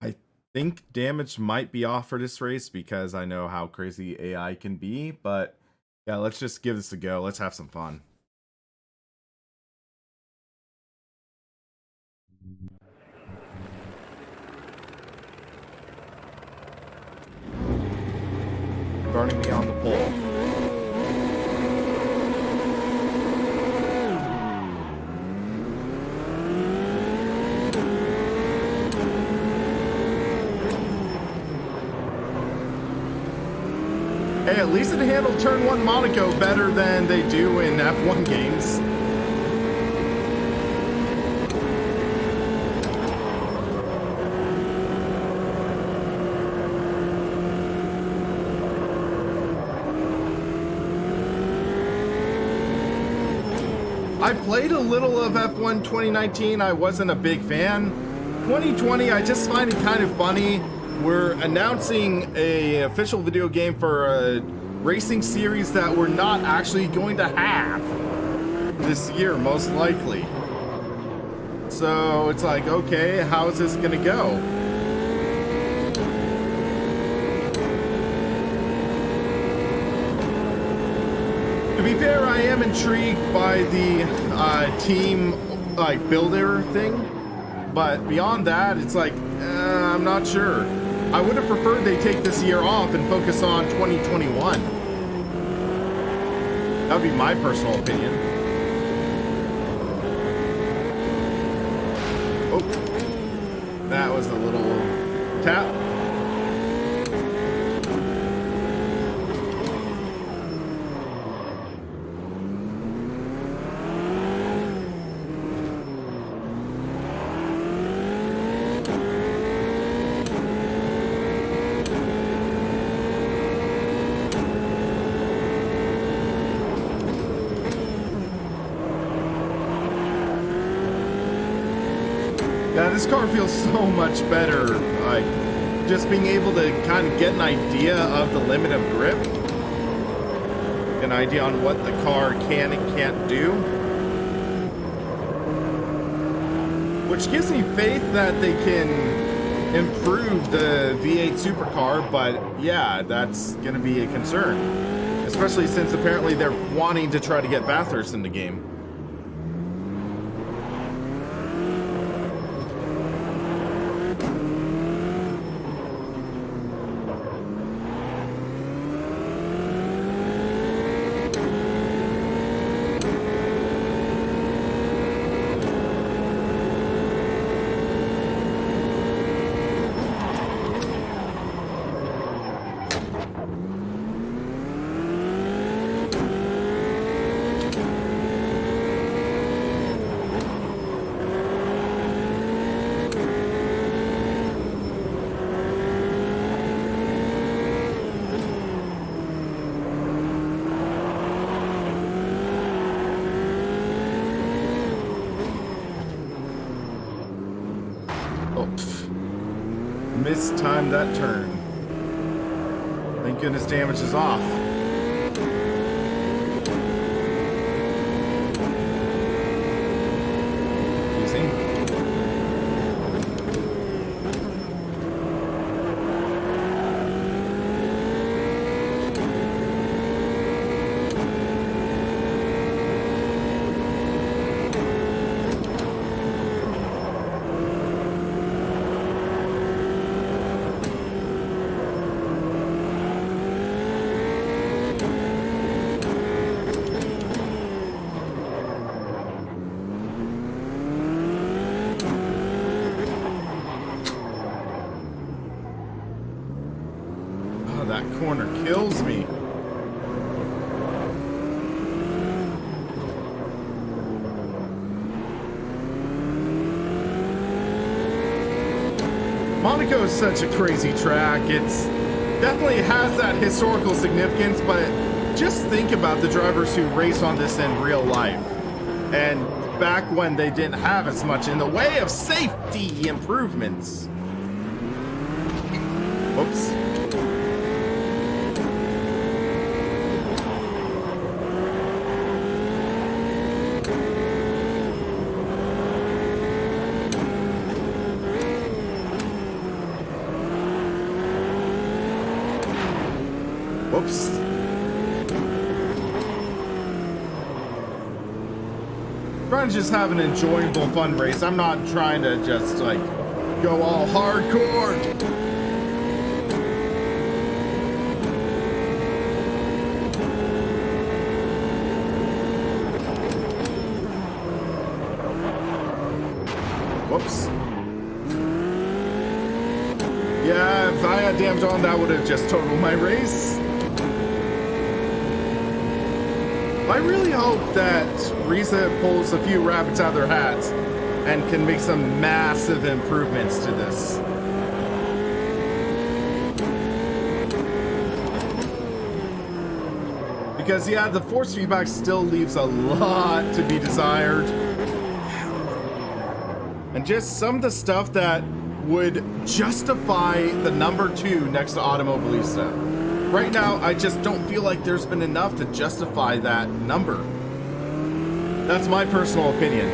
I think damage might be off for this race because I know how crazy AI can be, but yeah, let's just give this a go. Let's have some fun. Starting me on the pole. Hey, at least it handled turn 1 Monaco better than they do in F1 games. I played a little of F1 2019. I wasn't a big fan. 2020, I just find it kind of funny. We're announcing an official video game for a racing series that we're not actually going to have this year, most likely. So it's like, okay, how is this gonna go? To be fair, I am intrigued by the team builder thing, but beyond that, it's like, I'm not sure. I would have preferred they take this year off and focus on 2021. That would be my personal opinion. Oh, that was a little tap. Yeah, this car feels so much better. Like, just being able to kind of get an idea of the limit of grip, an idea on what the car can and can't do, which gives me faith that they can improve the V8 supercar, but yeah, that's going to be a concern. Especially since apparently they're wanting to try to get Bathurst in the game. Mistimed that turn. Thank goodness damage is off. Easy. That corner kills me. Monaco is such a crazy track. It's definitely has that historical significance, but just think about the drivers who race on this in real life. And back when they didn't have as much in the way of safety improvements. Oops. Whoops. Trying to just have an enjoyable fun race. I'm not trying to just like go all hardcore. Whoops. Yeah, if I had damage on, that would have just totaled my race. I really hope that Risa pulls a few rabbits out of their hats and can make some massive improvements to this. Because yeah, the force feedback still leaves a lot to be desired. And just some of the stuff that would justify the number 2 next to Automobilista. Right now, I just don't feel like there's been enough to justify that number. That's my personal opinion.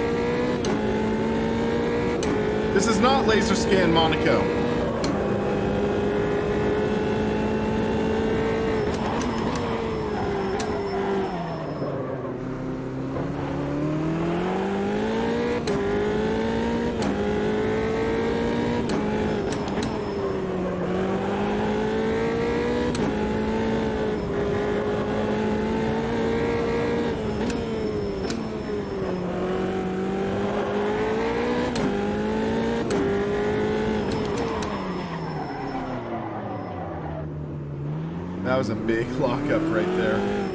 This is not laser scan Monaco. That was a big lockup right there.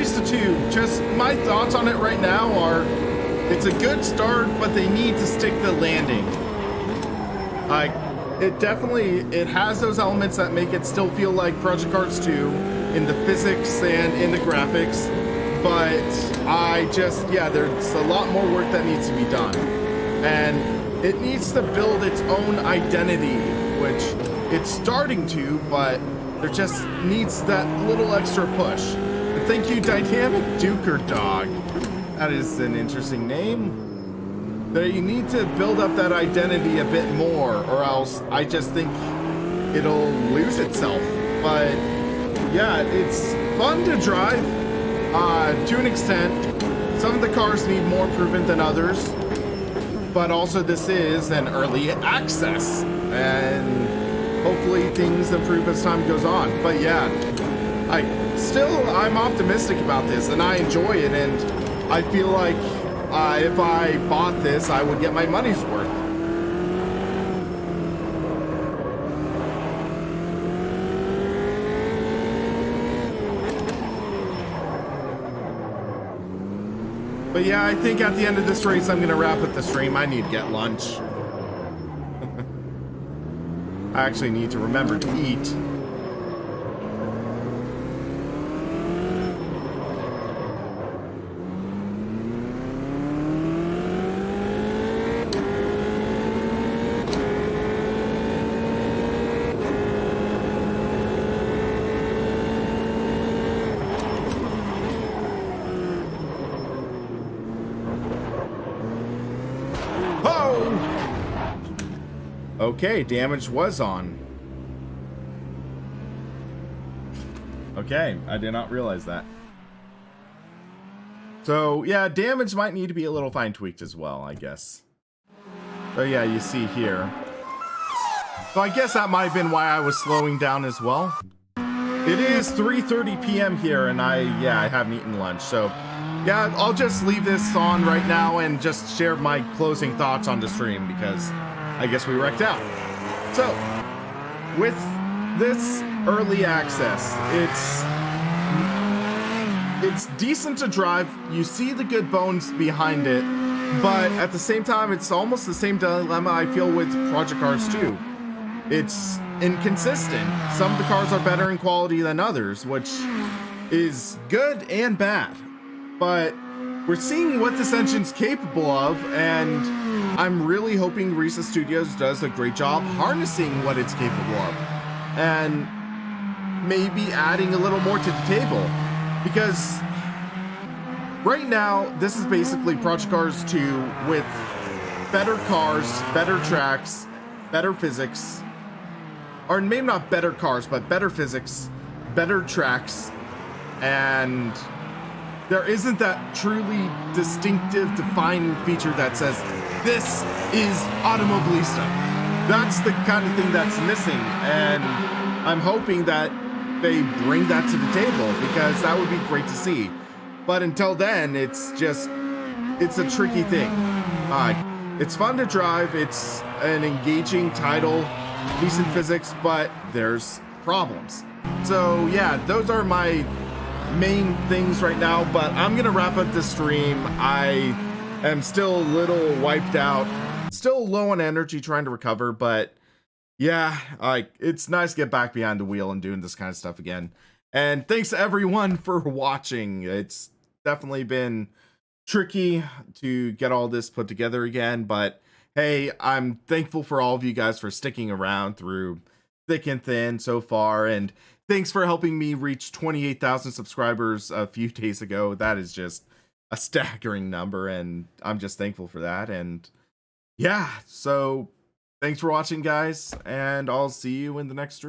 Automobilista 2, just my thoughts on it right now are, it's a good start, but they need to stick the landing. It has those elements that make it still feel like Project Cars 2 in the physics and in the graphics, but there's a lot more work that needs to be done. And it needs to build its own identity, which it's starting to, but there just needs that little extra push. And thank you, Dynamic Duker Dog. That is an interesting name. That you need to build up that identity a bit more, or else I just think it'll lose itself. But yeah, it's fun to drive to an extent. Some of the cars need more improvement than others, but also this is an early access, and hopefully things improve as time goes on. But yeah, I'm optimistic about this, and I enjoy it, and I feel like if I bought this, I would get my money's worth. But yeah, I think at the end of this race, I'm going to wrap up the stream. I need to get lunch. I actually need to remember to eat. Okay, damage was on. Okay, I did not realize that. So yeah, damage might need to be a little fine tweaked as well, I guess. So yeah, you see here. So I guess that might have been why I was slowing down as well. It is 3:30 p.m. here, and I haven't eaten lunch. So yeah, I'll just leave this on right now and just share my closing thoughts on the stream, because I guess we wrecked out. So, with this early access, it's decent to drive. You see the good bones behind it, but at the same time, it's almost the same dilemma I feel with Project Cars 2. It's inconsistent. Some of the cars are better in quality than others, which is good and bad. But we're seeing what this engine's capable of, and I'm really hoping Risa Studios does a great job harnessing what it's capable of, and maybe adding a little more to the table. Because right now, this is basically Project Cars 2 with better cars, better tracks, better physics, or maybe not better cars, but better physics, better tracks, and there isn't that truly distinctive, defining feature that says, this is Automobilista. That's the kind of thing that's missing, and I'm hoping that they bring that to the table, because that would be great to see. But until then, it's a tricky thing. It's fun to drive, it's an engaging title, decent physics, but there's problems. So yeah, those are my main things right now, but I'm gonna wrap up this stream. I am still a little wiped out, still low on energy, trying to recover, but yeah, it's nice to get back behind the wheel and doing this kind of stuff again. And thanks to everyone for watching. It's definitely been tricky to get all this put together again, but hey, I'm thankful for all of you guys for sticking around through thick and thin so far, and thanks for helping me reach 28,000 subscribers a few days ago. That is just a staggering number, and I'm just thankful for that. And yeah, so thanks for watching, guys, and I'll see you in the next stream.